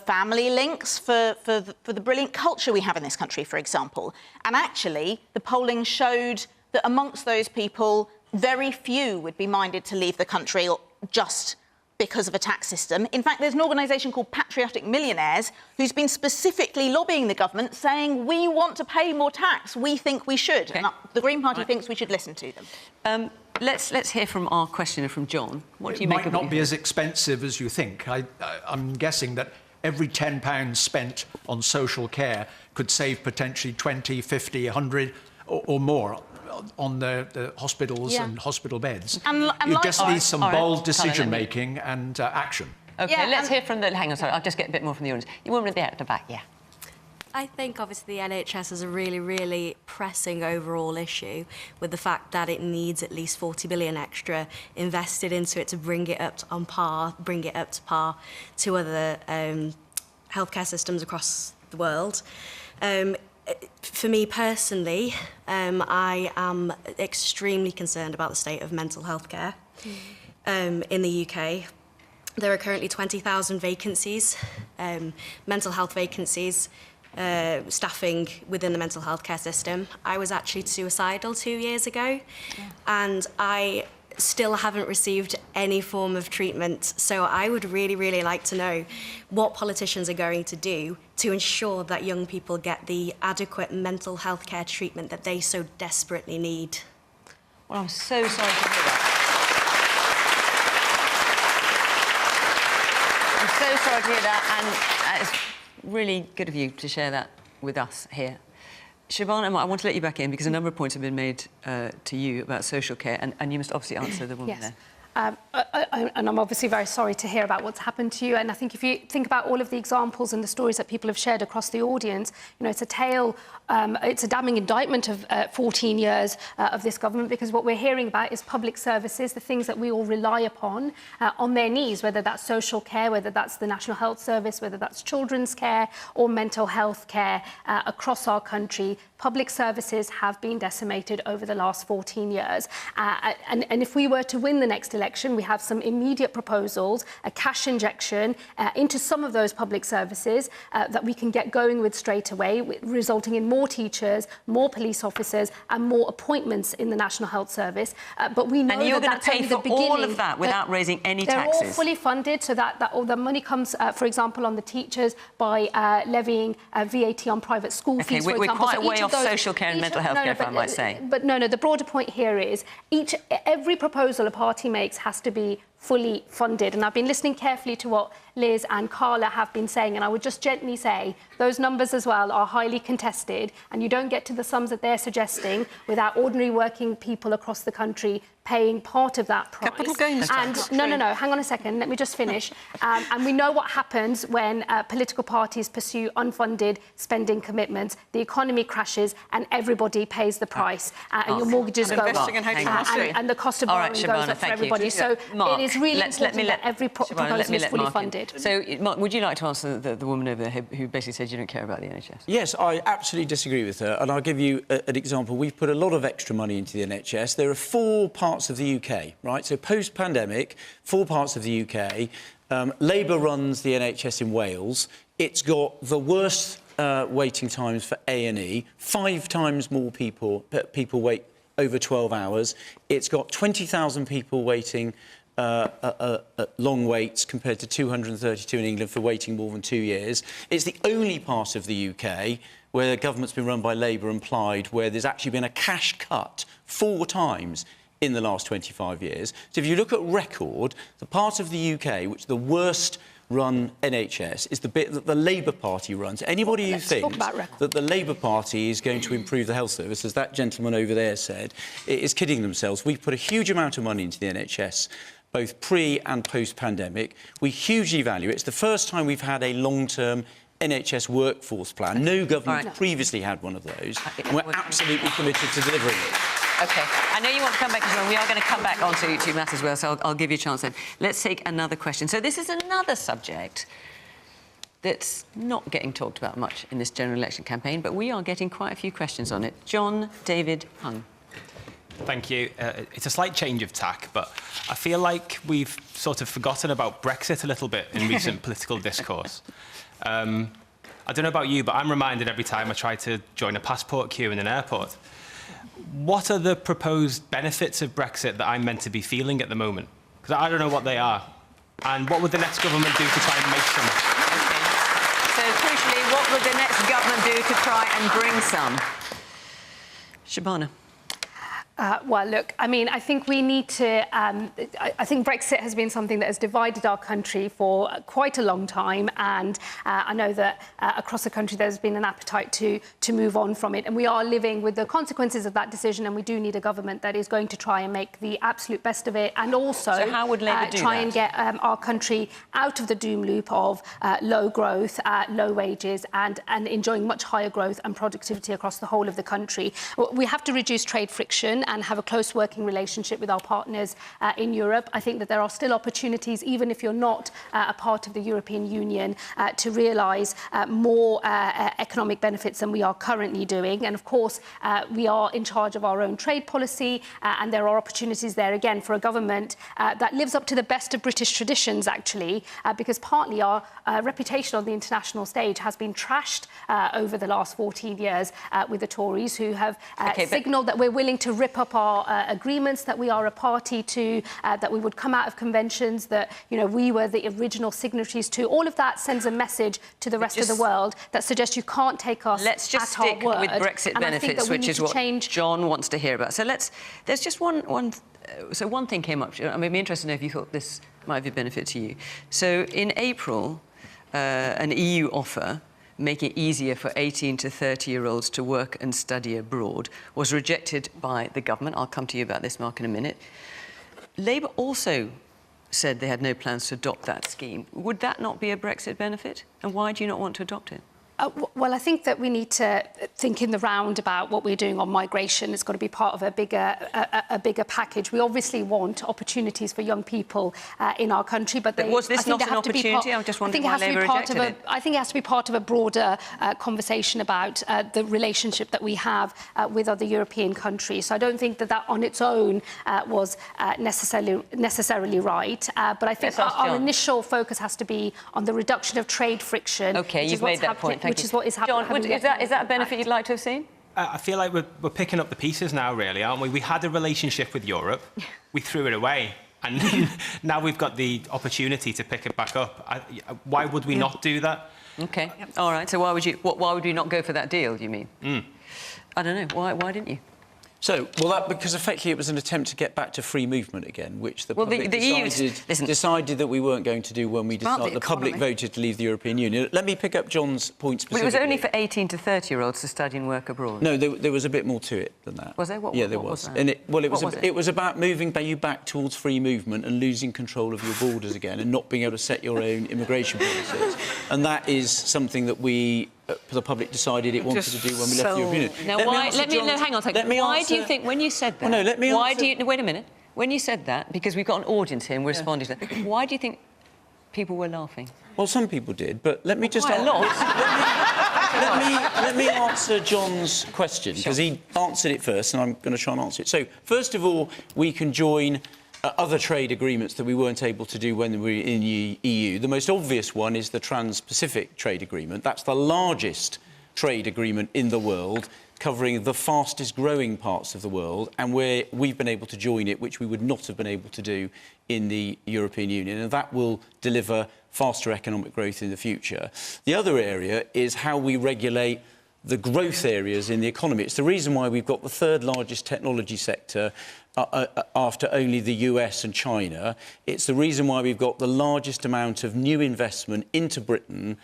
S9: family links, for the brilliant culture we have in this country, for example. And actually, the polling showed that amongst those people, very few would be minded to leave the country just because of a tax system. In fact, there's an organisation called Patriotic Millionaires who's been specifically lobbying the government, saying, we want to pay more tax, we think we should. Okay. And the Green Party thinks we should listen to them.
S1: Let's hear from our questioner, from John. What do you make of it?
S11: It might not be as expensive as you think. I'm guessing that every £10 spent on social care could save potentially 20, 50, 100 or more on the hospitals and hospital beds. You just need some bold decision-making and action.
S1: OK, let's hear from the... Hang on, sorry, I'll just get a bit more from the audience. You want me there at the back, yeah.
S16: I think, obviously, the NHS is a really, really pressing overall issue with the fact that it needs at least 40 billion extra invested into it to bring it up to par to other healthcare systems across the world. For me personally, I am extremely concerned about the state of mental health care in the UK. There are currently 20,000 vacancies, mental health vacancies, staffing within the mental health care system. I was actually suicidal 2 years ago, and I still haven't received any form of treatment. So I would really, really like to know what politicians are going to do to ensure that young people get the adequate mental health care treatment that they so desperately need.
S1: Well, I'm so sorry to hear that. I'm so sorry to hear that, and it's really good of you to share that with us here. Shabana, I want to let you back in because a number of points have been made to you about social care, and you must obviously answer the woman there.
S4: And I'm obviously very sorry to hear about what's happened to you. And I think if you think about all of the examples and the stories that people have shared across the audience, you know, it's a tale, it's a damning indictment of 14 years of this government, because what we're hearing about is public services, the things that we all rely upon, on their knees, whether that's social care, whether that's the National Health Service, whether that's children's care or mental health care across our country. Public services have been decimated over the last 14 years. And if we were to win the next election, we have some immediate proposals, a cash injection into some of those public services that we can get going with straight away, resulting in more teachers, more police officers and more appointments in the National Health Service. But we know
S1: and you're
S4: that
S1: going to pay for all of that without raising any taxes?
S4: They're all fully funded, so that all the money comes, for example, on the teachers by levying VAT on private school fees, for example.
S1: We're quite a way off social care and mental health care, if I might say.
S4: But no, the broader point here is every proposal a party makes has to be fully funded. And I've been listening carefully to what Liz and Carla have been saying, and I would just gently say those numbers as well are highly contested, and you don't get to the sums that they're suggesting without ordinary working people across the country paying part of that price.
S1: Capital gains tax.
S4: And no, hang on a second, let me just finish. And we know what happens when political parties pursue unfunded spending commitments. The economy crashes and everybody pays the price, and your mortgages go up, and the cost of borrowing goes up for everybody. So
S1: Mark,
S4: it is really important that every proposal is fully funded.
S1: So, Mark, would you like to answer the woman over there who basically said you don't care about the NHS?
S3: Yes, I absolutely disagree with her, and I'll give you an example. We've put a lot of extra money into the NHS. There are 4 parts of the UK, right? So post-pandemic, 4 parts of the UK. Labour runs the NHS in Wales. It's got the worst waiting times for A&E. 5 times more people wait over 12 hours. It's got 20,000 people waiting long waits compared to 232 in England for waiting more than 2 years. It's the only part of the UK where the government's been run by Labour and Plaid where there's actually been a cash cut 4 times in the last 25 years. So if you look at record, the part of the UK which the worst run NHS is the bit that the Labour Party runs. Anybody who thinks that the Labour Party is going to improve the health service, as that gentleman over there said, is kidding themselves. We've put a huge amount of money into the NHS, both pre- and post-pandemic. We hugely value it. It's the first time we've had a long-term NHS workforce plan. No government previously had one of those. And we're absolutely committed to delivering it.
S1: OK. I know you want to come back as well. We are going to come back on to Matt as well, so I'll give you a chance then. Let's take another question. So this is another subject that's not getting talked about much in this general election campaign, but we are getting quite a few questions on it. John David Hung.
S17: Thank you. It's a slight change of tack, but I feel like we've sort of forgotten about Brexit a little bit in recent political discourse. I don't know about you, but I'm reminded every time I try to join a passport queue in an airport. What are the proposed benefits of Brexit that I'm meant to be feeling at the moment? Because I don't know what they are. And what would the next government do to try and make some?
S1: OK. So, crucially, what would the next government do to try and bring some? Shabana.
S4: Well, look, I mean, I think we need to... I think Brexit has been something that has divided our country for quite a long time, and I know that across the country there's been an appetite to move on from it, and we are living with the consequences of that decision, and we do need a government that is going to try and make the absolute best of it, and also
S1: so how would Labour do
S4: try
S1: that?
S4: and get our country out of the doom loop of low growth, low wages, and enjoying much higher growth and productivity across the whole of the country. We have to reduce trade friction and have a close working relationship with our partners in Europe. I think that there are still opportunities, even if you're not a part of the European Union, to realise more economic benefits than we are currently doing. And of course, we are in charge of our own trade policy, and there are opportunities there, again, for a government that lives up to the best of British traditions, actually, because partly our reputation on the international stage has been trashed over the last 14 years with the Tories, who have signalled that we're willing to rip up our agreements that we are a party to, that we would come out of conventions that, you know, we were the original signatories to. All of that sends a message to the rest of the world that suggests you can't take us
S1: Let's just
S4: at our
S1: stick
S4: word.
S1: with Brexit benefits, which is what John wants to hear about. So there's just one thing came up. I mean, I'd be interested to know if you thought this might be a benefit to you. So in April, an EU offer making it easier for 18 to 30-year-olds to work and study abroad was rejected by the government. I'll come to you about this, Mark, in a minute. Labour also said they had no plans to adopt that scheme. Would that not be a Brexit benefit? And why do you not want to adopt it?
S4: Well, I think that we need to think in the round about what we're doing on migration. It's got to be part of a bigger package. We obviously want opportunities for young people in our country, but
S1: was this not an opportunity? I'm just wondering why Labour rejected it.
S4: I think it has to be part of a broader conversation about the relationship that we have with other European countries. So I don't think that that on its own was necessarily right. But I think our initial focus has to be on the reduction of trade friction.
S1: OK, you've made that point. Thank
S4: which is what is happening.
S1: John, is that a benefit you'd like to have seen?
S17: I feel like we're picking up the pieces now, really, aren't we? We had a relationship with Europe, we threw it away, and now we've got the opportunity to pick it back up. Why would we not do that?
S1: OK, all right. So why would we not go for that deal, do you mean? I don't know. Why didn't you?
S3: So, well, because effectively it was an attempt to get back to free movement again, which the public decided that we weren't going to do when we decided the public voted to leave the European Union. Let me pick up John's point specifically.
S1: Well, it was only for 18 to 30-year-olds to study and work abroad.
S3: No, there was a bit more to it than that.
S1: Was there?
S3: Yeah, there was. And it was about moving you back towards free movement and losing control of your borders again and not being able to set your own immigration policies. And that is something that the public decided it wanted to do when we left the European Union.
S1: Now, hang on a second. Why do you think, when you said that...
S3: Well, no, let me answer.
S1: Wait a minute. When you said that, because we've got an audience here and we're responding to that, why do you think people were laughing?
S3: Well, some people did, but let me just...
S1: Quite a lot.
S3: let me answer John's question, because he answered it first, and I'm going to try and answer it. So, first of all, we can join other trade agreements that we weren't able to do when we were in the EU. The most obvious one is the Trans-Pacific Trade Agreement. That's the largest trade agreement in the world, covering the fastest growing parts of the world, and we've been able to join it, which we would not have been able to do in the European Union, and that will deliver faster economic growth in the future. The other area is how we regulate the growth areas in the economy. It's the reason why we've got the third largest technology sector after only the US and China. It's the reason why we've got the largest amount of new investment into Britain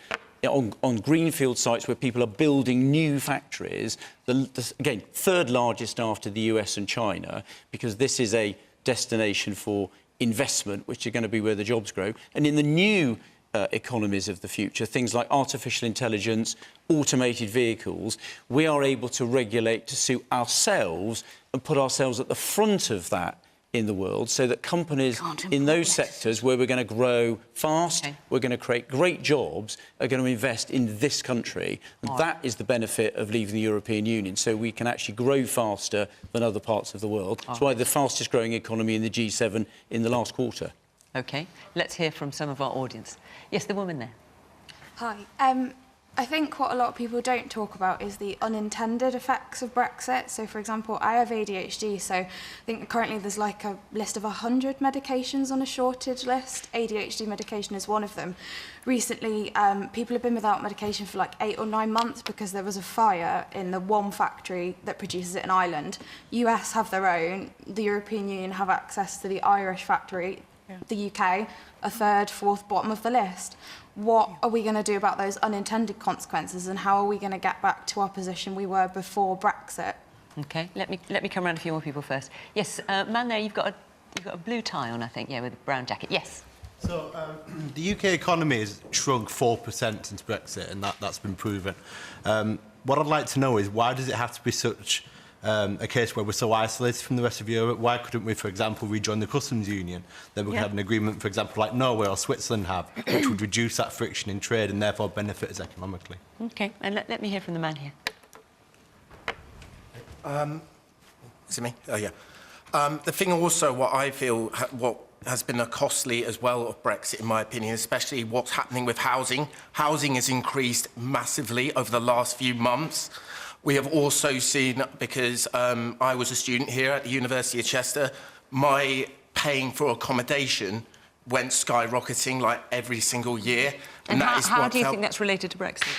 S3: on greenfield sites where people are building new factories. Again, third largest after the US and China, because this is a destination for investment, which are going to be where the jobs grow. And in the new economies of the future, things like artificial intelligence, automated vehicles, we are able to regulate to suit ourselves and put ourselves at the front of that in the world, so that companies in those sectors where we're going to grow fast, we're going to create great jobs, are going to invest in this country. And that is the benefit of leaving the European Union, so we can actually grow faster than other parts of the world. That's why the fastest growing economy in the G7 in the last quarter.
S1: OK, let's hear from some of our audience. Yes, the woman there.
S18: Hi. I think what a lot of people don't talk about is the unintended effects of Brexit. So, for example, I have ADHD, so I think currently there's like a list of 100 medications on a shortage list. ADHD medication is one of them. Recently, people have been without medication for like 8 or 9 months because there was a fire in the one factory that produces it in Ireland. US have their own. The European Union have access to the Irish factory. The UK, a third, fourth, bottom of the list. What are we going to do about those unintended consequences, and how are we going to get back to our position we were before Brexit?
S1: OK, let me come around a few more people first. Yes, man there, you've got a blue tie on, I think, yeah, with a brown jacket. Yes.
S19: So the UK economy has shrunk 4% since Brexit, and that's been proven. What I'd like to know is, why does it have to be such a case where we're so isolated from the rest of Europe? Why couldn't we, for example, rejoin the customs union? Then we could have an agreement, for example, like Norway or Switzerland have, which would reduce that friction in trade and therefore benefit us economically.
S1: OK, and let me hear from the man here.
S20: Is it me? Oh, yeah. The thing also, what I feel, what has been a costly as well of Brexit, in my opinion, especially what's happening with housing. Housing has increased massively over the last few months. We have also seen, because I was a student here at the University of Chester, my paying for accommodation went skyrocketing like every single year.
S1: And how do you think that's related to Brexit?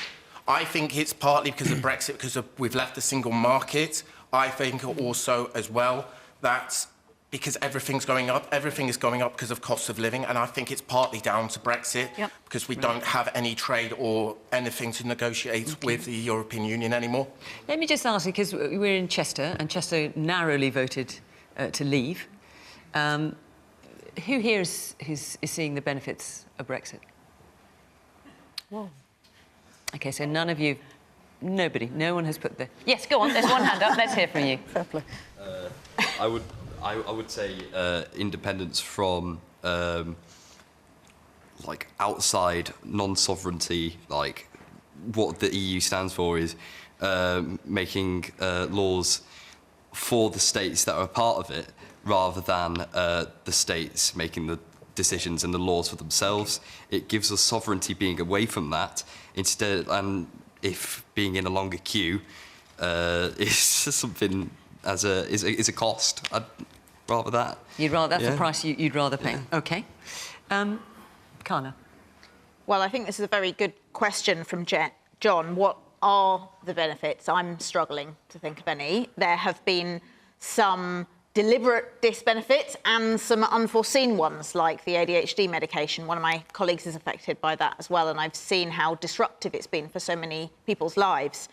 S20: I think it's partly because of Brexit, because we've left the single market. I think also as well that because everything is going up because of cost of living, and I think it's partly down to Brexit, because we don't have any trade or anything to negotiate with the European Union anymore.
S1: Let me just ask you, because we're in Chester, and Chester narrowly voted to leave. who here is seeing the benefits of Brexit?
S10: Whoa.
S1: OK, so none of you... Nobody. No one has put the... Yes, go on. There's one hand up. Let's hear from you.
S10: Fair play.
S21: I would say independence from like outside non-sovereignty. Like what the EU stands for is making laws for the states that are a part of it, rather than the states making the decisions and the laws for themselves. It gives us sovereignty being away from that instead, and if being in a longer queue is something is a cost, I'd rather that.
S1: You'd rather that's the price you'd rather pay. Yeah. OK. Carla.
S9: Well, I think this is a very good question from John. What are the benefits? I'm struggling to think of any. There have been some deliberate disbenefits and some unforeseen ones, like the ADHD medication. One of my colleagues is affected by that as well, and I've seen how disruptive it's been for so many people's lives.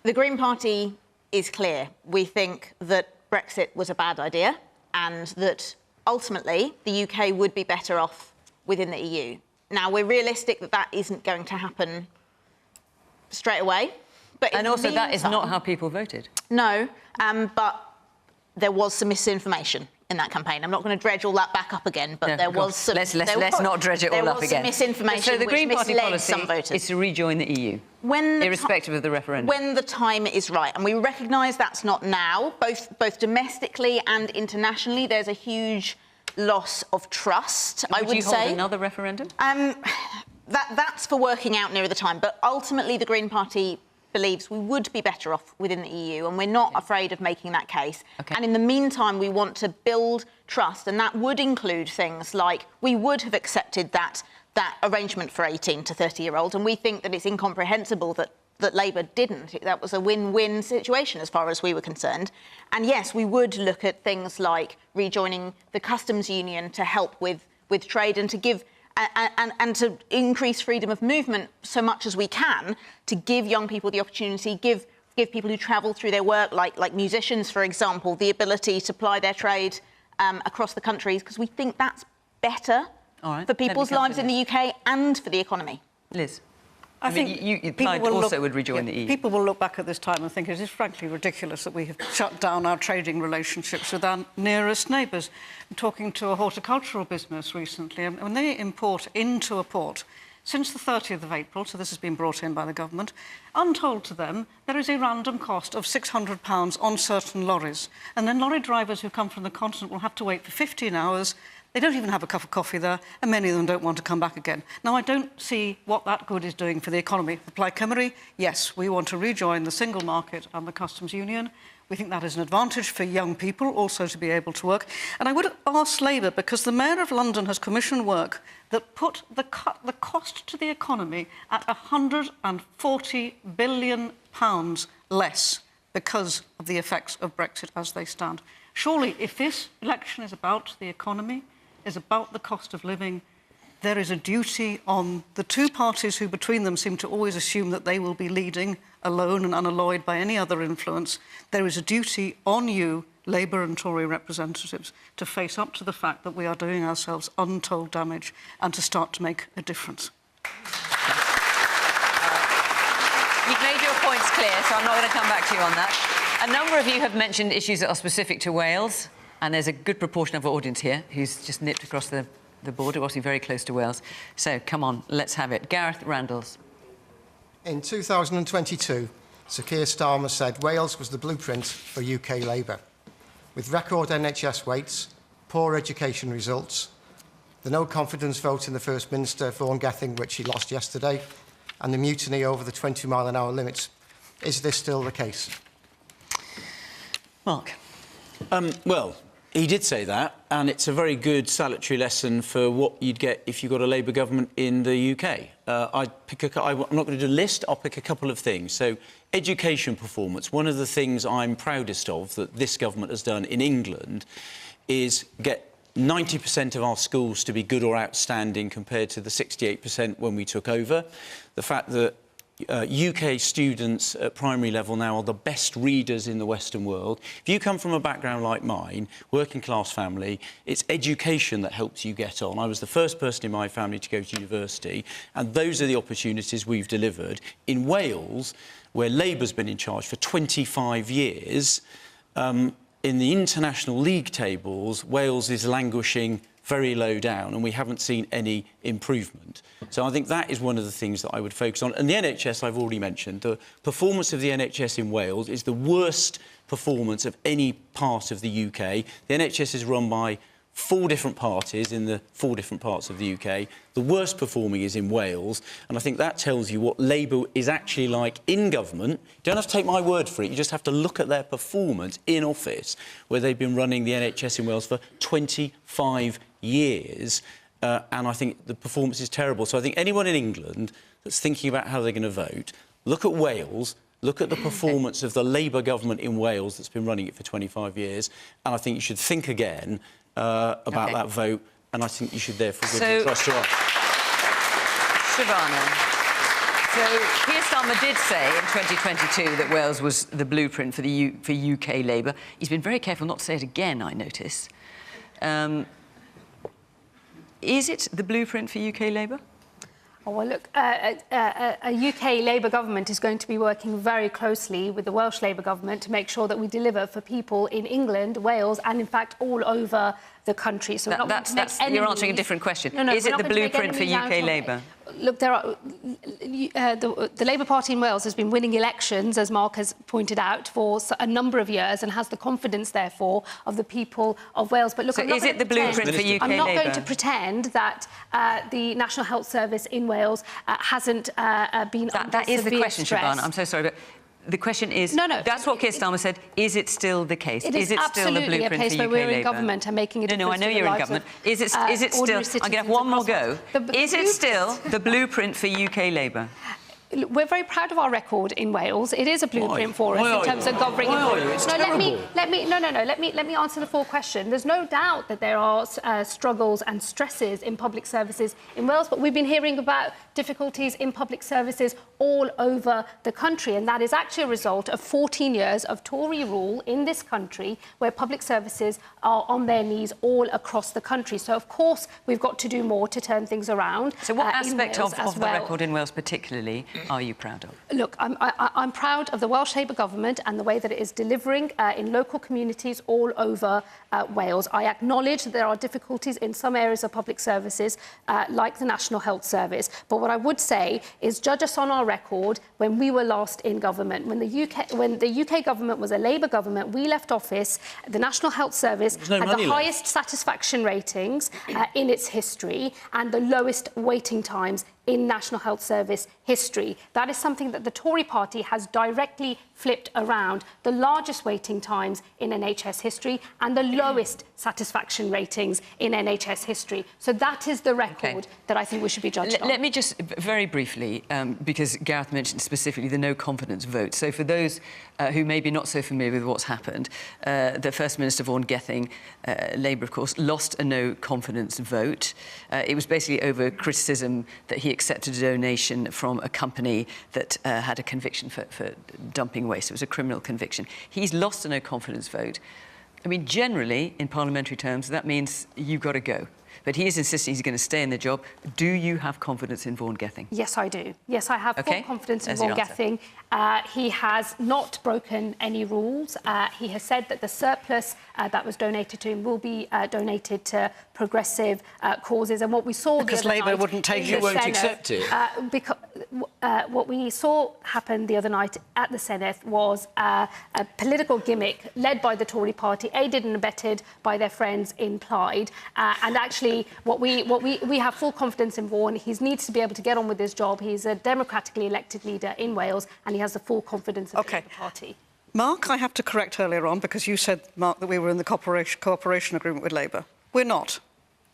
S9: The Green Party is clear. We think that Brexit was a bad idea and that ultimately the UK would be better off within the EU. Now, we're realistic that that isn't going to happen straight away. But
S1: and also, that is not how people voted.
S9: No, but there was some misinformation in that campaign. I'm not going to dredge all that back up again, but there was some...
S1: Let's not dredge it all up again.
S9: There was some misinformation
S1: so the Green Party
S9: misled
S1: policy
S9: some voters.
S1: is to rejoin the EU, irrespective of the referendum.
S9: When the time is right. And we recognise that's not now. Both domestically and internationally, there's a huge loss of trust, I would say. Would you hold
S1: another referendum?
S9: That's for working out nearer the time. But ultimately, the Green Party believes we would be better off within the EU, and we're not afraid of making that case. And in the meantime, we want to build trust, and that would include things like we would have accepted that arrangement for 18 to 30-year-olds, and we think that it's incomprehensible that Labour didn't. That was a win-win situation as far as we were concerned. And yes, we would look at things like rejoining the customs union to help with trade and to give and to increase freedom of movement so much as we can, to give young people the opportunity, give people who travel through their work, like musicians, for example, the ability to ply their trade across the countries, because we think that's better for people's lives in the UK and for the economy.
S1: Liz?
S10: I think
S1: you Plaid also would rejoin the EU.
S10: People will look back at this time and think it is frankly ridiculous that we have shut down our trading relationships with our nearest neighbours. I'm talking to a horticultural business recently, and when they import into a port, since the 30th of April, so this has been brought in by the government, untold to them, there is a random cost of £600 on certain lorries. And then lorry drivers who come from the continent will have to wait for 15 hours. They don't even have a cup of coffee there, and many of them don't want to come back again. Now, I don't see what that good is doing for the economy. For Plaid Cymru, yes, we want to rejoin the single market and the customs union. We think that is an advantage for young people also to be able to work. And I would ask Labour, because the Mayor of London has commissioned work that put the cost to the economy at £140 billion less because of the effects of Brexit as they stand. Surely, if this election is about the economy, is about the cost of living, there is a duty on the two parties who between them seem to always assume that they will be leading alone and unalloyed by any other influence. There is a duty on you, Labour and Tory representatives, to face up to the fact that we are doing ourselves untold damage and to start to make a difference.
S1: You've made your points clear, so I'm not going to come back to you on that. A number of you have mentioned issues that are specific to Wales, and there's a good proportion of our audience here who's just nipped across the border, obviously very close to Wales. So, come on, let's have it. Gareth Randalls.
S22: In 2022, Sir Keir Starmer said Wales was the blueprint for UK Labour. With record NHS waits, poor education results, the no-confidence vote in the First Minister, Vaughan Gething, which he lost yesterday, and the mutiny over the 20-mile-an-hour limits, is this still the case?
S1: Mark?
S3: Well, he did say that, and it's a very good salutary lesson for what you'd get if you got a Labour government in the UK. I'm not going to do a list, I'll pick a couple of things. So, education performance. One of the things I'm proudest of that this government has done in England is get 90% of our schools to be good or outstanding compared to the 68% when we took over. The fact that UK students at primary level now are the best readers in the Western world. If you come from a background like mine, working class family, it's education that helps you get on. I was the first person in my family to go to university, and those are the opportunities we've delivered. In Wales, where Labour's been in charge for 25 years, in the international league tables, Wales is languishing very low down, and we haven't seen any improvement. So I think that is one of the things that I would focus on. And the NHS, I've already mentioned, the performance of the NHS in Wales is the worst performance of any part of the UK. The NHS is run by 4 different parties in the 4 different parts of the UK. The worst performing is in Wales, and I think that tells you what Labour is actually like in government. You don't have to take my word for it, you just have to look at their performance in office, where they've been running the NHS in Wales for 25 years, and I think the performance is terrible. So I think anyone in England that's thinking about how they're going to vote, look at Wales, look at the performance of the Labour government in Wales that's been running it for 25 years, and I think you should think again about that vote, and I think you should therefore give the trust to us.
S1: Shabana. So Keir Starmer did say in 2022 that Wales was the blueprint for UK Labour. He's been very careful not to say it again, I notice. Is it the blueprint for UK Labour?
S4: Oh, well, look, a UK Labour government is going to be working very closely with the Welsh Labour government to make sure that we deliver for people in England, Wales, and in fact all over the country. So
S1: you're answering a different question.
S4: No,
S1: is it the blueprint for UK Labour?
S4: Look, the Labour Party in Wales has been winning elections, as Mark has pointed out, for a number of years and has the confidence, therefore, of the people of Wales. But look,
S1: so is it the blueprint for UK Labour?
S4: I'm not going to pretend that the National Health Service in Wales hasn't been under
S1: That is the
S4: severe
S1: question,
S4: stress.
S1: Shabana. I'm so sorry, but the question is... No, that's what Keir Starmer said. Is it still the case?
S4: Is
S1: it still the blueprint for UK Labour?
S4: It is absolutely a case where we're in government and making a difference.
S1: No, I know you're in government. Is it still... I'm going to have one more go. Is it still the blueprint for UK Labour?
S4: We're very proud of our record in Wales. It is a blueprint for us in terms of governing.
S3: It's terrible.
S4: Let me answer the full question. There's no doubt that there are struggles and stresses in public services in Wales, but we've been hearing about difficulties in public services all over the country, and that is actually a result of 14 years of Tory rule in this country, where public services are on their knees all across the country. So, of course, we've got to do more to turn things around.
S1: So what aspect of the record in Wales particularly are you proud of?
S4: Look, I'm proud of the Welsh Labour government and the way that it is delivering in local communities all over Wales. I acknowledge that there are difficulties in some areas of public services, like the National Health Service. But what I would say is judge us on our record when we were last in government. When the UK government was a Labour government, we left office, the National Health Service had the highest satisfaction ratings in its history and the lowest waiting times in National Health Service history. That is something that the Tory party has directly flipped around. The largest waiting times in NHS history and the lowest satisfaction ratings in NHS history. So that is the record that I think we should be judged on.
S1: Let me just very briefly, because Gareth mentioned specifically the no confidence vote. So for those who may be not so familiar with what's happened, the First Minister Vaughan Gething, Labour of course, lost a no confidence vote. It was basically over criticism that he accepted a donation from a company that had a conviction for dumping waste. It was a criminal conviction. He's lost a no confidence vote. I mean, generally, in parliamentary terms, that means you've got to go. But he is insisting he's going to stay in the job. Do you have confidence in Vaughan Gething?
S4: Yes, I do. Yes, I have full confidence in Vaughan Gething. He has not broken any rules. He has said that the surplus that was donated to him will be donated to progressive causes. And what we saw
S10: because Labour wouldn't take it,
S3: won't accept it.
S4: Because what we saw happen the other night at the Senedd was a political gimmick led by the Tory party, aided and abetted by their friends in Plaid, and actually we have full confidence in Vaughan. He needs to be able to get on with his job. He's a democratically elected leader in Wales, and he has the full confidence of the Labour Party.
S10: Mark, I have to correct earlier on, because you said, Mark, that we were in the cooperation agreement with Labour. We're not.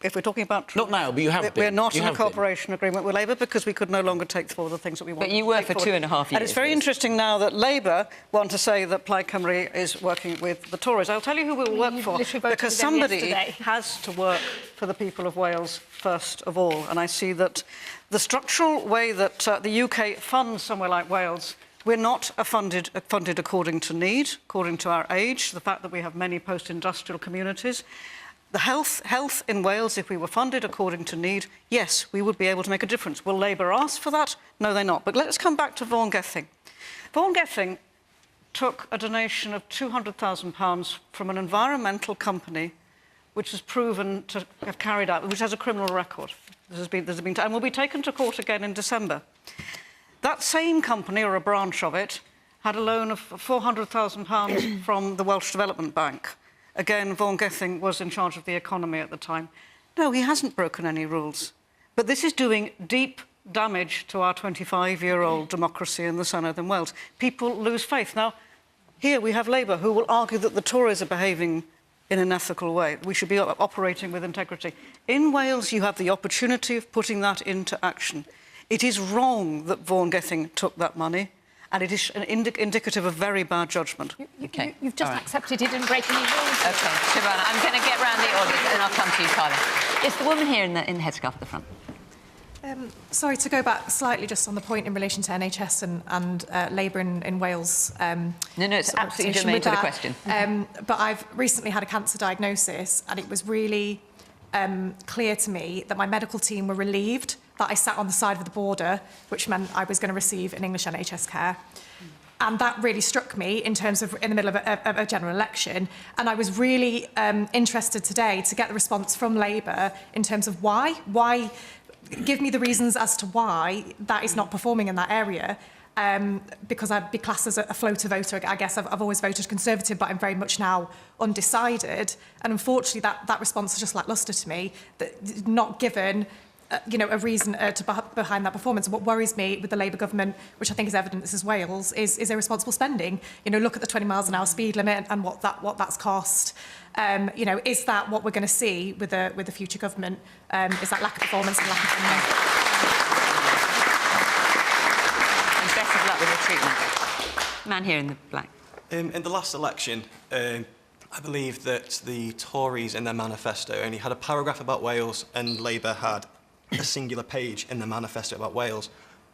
S10: if we're talking about...
S3: Not now, but you have been.
S10: We're not
S3: you
S10: in a cooperation agreement with Labour because we could no longer take forward the things that we wanted.
S1: But you were
S10: to take
S1: for
S10: forward.
S1: 2.5 years.
S10: And it's very interesting now that Labour want to say that Plaid Cymru is working with the Tories. I'll tell you who we'll work for, because somebody has to work for the people of Wales first of all. And I see that the structural way that the UK funds somewhere like Wales, we're not funded according to need, according to our age, the fact that we have many post-industrial communities. The health in Wales, if we were funded according to need, yes, we would be able to make a difference. Will Labour ask for that? No, they're not. But let's come back to Vaughan Gething. Vaughan Gething took a donation of £200,000 from an environmental company which has proven to have carried out, which has a criminal record. And will be taken to court again in December. That same company, or a branch of it, had a loan of £400,000 from the Welsh Development Bank. Again, Vaughan Gething was in charge of the economy at the time. No, he hasn't broken any rules. But this is doing deep damage to our 25-year-old democracy in the South and Wales. People lose faith. Now, here we have Labour, who will argue that the Tories are behaving in an ethical way. We should be operating with integrity. In Wales, you have the opportunity of putting that into action. It is wrong that Vaughan Gething took that money, and it is indicative of very bad judgment.
S4: You've just accepted he didn't break any rules.
S1: OK, Shabana, I'm going to get round the audience and I'll come to you, Carla. It's the woman here in the headscarf at the front.
S2: Sorry, to go back slightly just on the point in relation to NHS and Labour in Wales.
S1: No, it's absolutely germane to the question.
S2: But I've recently had a cancer diagnosis, and it was really clear to me that my medical team were relieved that I sat on the side of the border, which meant I was going to receive an English NHS care. And that really struck me in terms of in the middle of a general election. And I was really interested today to get the response from Labour in terms of why. Why? Give me the reasons as to why that is not performing in that area. Because I'd be classed as a floater voter. I guess I've always voted Conservative, but I'm very much now undecided. And unfortunately, that response is just lacklustre to me. That not given a reason behind that performance. And what worries me with the Labour government, which I think is evident this is Wales, is irresponsible spending. Look at the 20 miles an hour speed limit and what that's cost. Is that what we're going to see with the future government? Is that lack of performance and lack of funding?
S1: And best of luck with your treatment. Man here in the black.
S5: In the last election, I believe that the Tories in their manifesto only had a paragraph about Wales, and Labour had a singular page in the manifesto about Wales.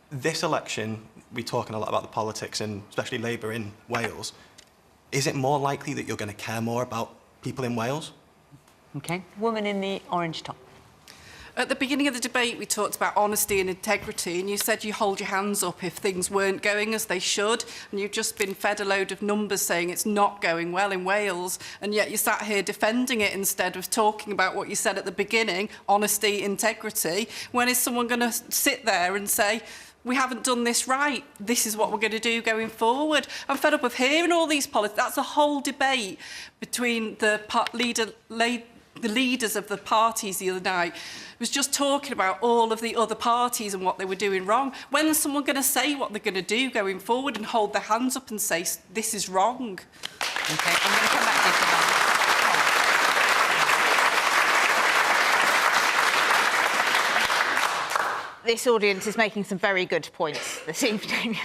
S5: This election, we're talking a lot about the politics, and especially Labour in Wales. Is it more likely that you're going to care more about people in Wales?
S1: OK. Woman in the orange top.
S23: At the beginning of the debate, we talked about honesty and integrity, and you said you hold your hands up if things weren't going as they should, and you've just been fed a load of numbers saying it's not going well in Wales, and yet you sat here defending it instead of talking about what you said at the beginning, honesty, integrity. When is someone going to sit there and say, we haven't done this right, this is what we're going to do going forward? I'm fed up of hearing all these politics. That's a whole debate between the leaders of the parties the other night. Was just talking about all of the other parties and what they were doing wrong. When is someone going to say what they're going to do going forward and hold their hands up and say, this is wrong?
S1: OK, I'm going to come back to you, Shabana.
S9: This audience is making some very good points this evening.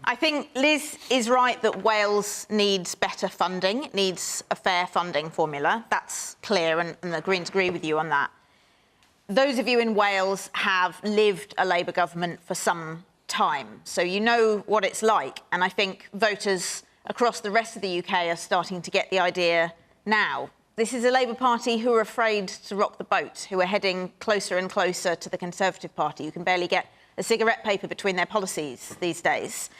S9: I think Liz is right that Wales needs better funding, it needs a fair funding formula. That's clear, and the Greens agree with you on that. Those of you in Wales have lived a Labour government for some time, so you know what it's like. And I think voters across the rest of the UK are starting to get the idea now. This is a Labour Party who are afraid to rock the boat, who are heading closer and closer to the Conservative Party, who can barely get a cigarette paper between their policies these days.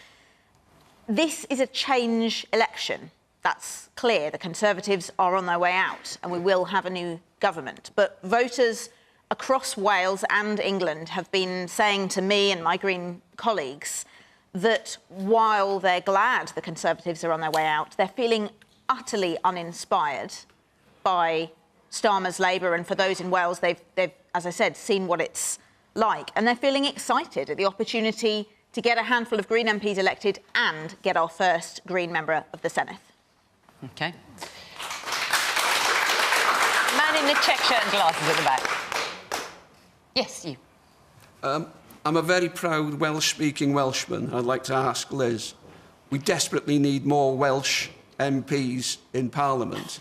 S9: This is a change election. That's clear. The Conservatives are on their way out, and we will have a new government. But voters across Wales and England have been saying to me and my Green colleagues that while they're glad the Conservatives are on their way out, they're feeling utterly uninspired by Starmer's Labour, and for those in Wales, they've, as I said, seen what it's like. And they're feeling excited at the opportunity to get a handful of Green MPs elected and get our first Green member of the Senate.
S1: OK. Man in the check shirt and glasses at the back. Yes, you.
S6: I'm a very proud Welsh-speaking Welshman. I'd like to ask Liz, we desperately need more Welsh MPs in Parliament.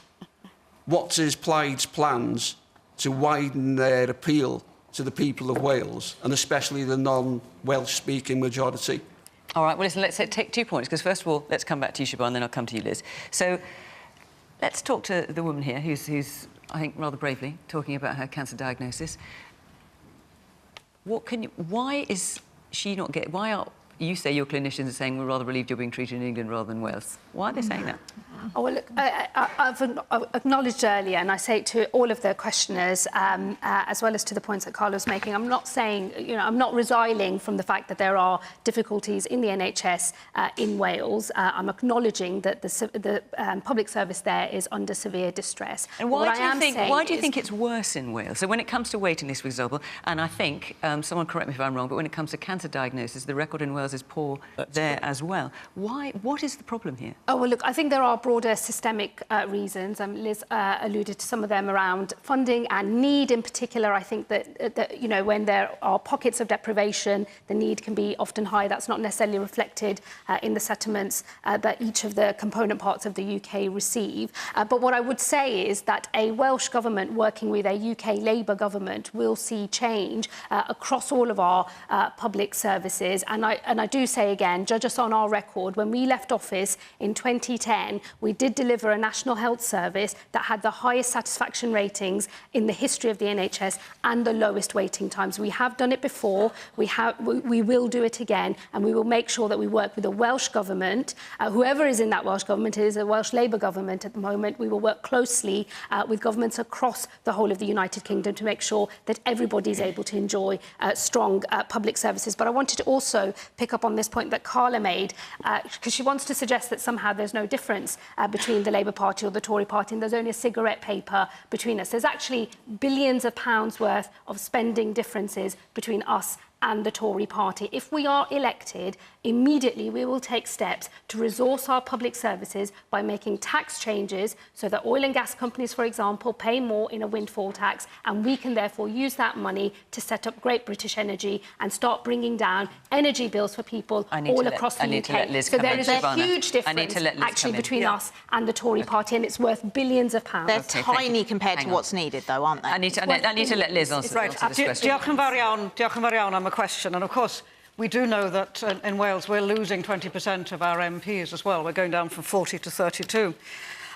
S6: What's his Plaid's plans to widen their appeal to the people of Wales, and especially the non-Welsh-speaking majority?
S1: All right, well, listen, let's take 2 points, because first of all, let's come back to you, Shabana, and then I'll come to you, Liz. So let's talk to the woman here who's I think, rather bravely talking about her cancer diagnosis. Why is she not getting... Why are... You say your clinicians are saying we're rather relieved you're being treated in England rather than Wales. Why are they saying that?
S4: Oh, well, look, I've acknowledged earlier, and I say it to all of the questioners, as well as to the points that Carla was making, I'm not saying, I'm not resiling from the fact that there are difficulties in the NHS in Wales. I'm acknowledging that the public service there is under severe distress.
S1: And why do you think it's worse in Wales? So when it comes to waiting lists, for example, and I think, someone correct me if I'm wrong, but when it comes to cancer diagnosis, the record in Wales is poor there as well. Why? What is the problem here?
S4: Oh, well, look, I think there are broader systemic reasons. Liz alluded to some of them around funding and need in particular. I think that when there are pockets of deprivation, the need can be often high. That's not necessarily reflected in the settlements that each of the component parts of the UK receive. But what I would say is that a Welsh government working with a UK Labour government will see change across all of our public services. And I do say again, judge us on our record. When we left office in 2010, we did deliver a National Health Service that had the highest satisfaction ratings in the history of the NHS and the lowest waiting times. We have done it before, we will do it again, and we will make sure that we work with the Welsh Government. Whoever is in that Welsh Government, it is a Welsh Labour Government at the moment. We will work closely with governments across the whole of the United Kingdom to make sure that everybody is able to enjoy strong public services. But I wanted to also pick up on this point that Carla made, because she wants to suggest that somehow there's no difference between the Labour Party or the Tory Party, and there's only a cigarette paper between us. There's actually billions of pounds worth of spending differences between us and the Tory Party. If we are elected, immediately we will take steps to resource our public services by making tax changes so that oil and gas companies, for example, pay more in a windfall tax, and we can therefore use that money to set up Great British Energy and start bringing down energy bills for people all across the UK. So there is a huge difference actually between us and the Tory Party, and it's worth billions of pounds.
S9: They're tiny compared to what's needed, though, aren't they?
S1: I need to let Liz answer this question.
S10: Diolch yn fawr iawn am y question. And of course, we do know that in Wales we're losing 20% of our MPs as well. We're going down from 40 to 32.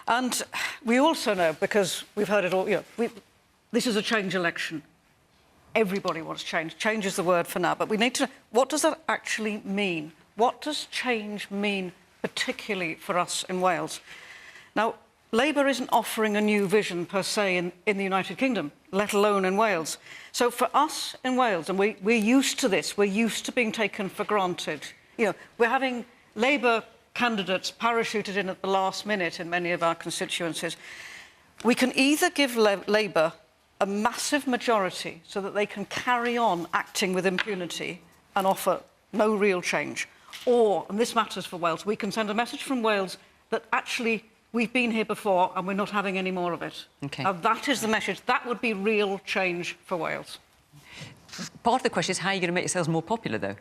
S10: And we also know, because we've heard it all, this is a change election. Everybody wants change. Change is the word for now. But we need to know, what does that actually mean? What does change mean, particularly for us in Wales? Now, Labour isn't offering a new vision per se in the United Kingdom, let alone in Wales. So for us in Wales, and we're used to this, we're used to being taken for granted. We're having Labour candidates parachuted in at the last minute in many of our constituencies. We can either give Labour a massive majority so that they can carry on acting with impunity and offer no real change, or, and this matters for Wales, we can send a message from Wales that actually we've been here before and we're not having any more of it.
S1: Okay.
S10: Now, that is the message. That would be real change for Wales.
S1: Part of the question is how are you going to make yourselves more popular, though?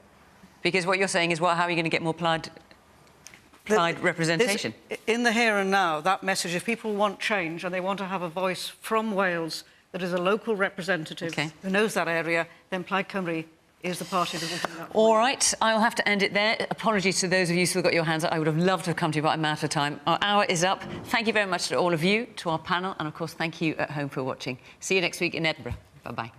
S1: Because what you're saying is, well, how are you going to get more Plaid representation?
S10: In the here and now, that message, if people want change and they want to have a voice from Wales that is a local representative who knows that area, then Plaid Cymru is the party that will do that.
S1: All right, I'll have to end it there. Apologies to those of you who still got your hands up. I would have loved to have come to you, but I'm out of time. Our hour is up. Thank you very much to all of you, to our panel, and of course, thank you at home for watching. See you next week in Edinburgh. Bye-bye.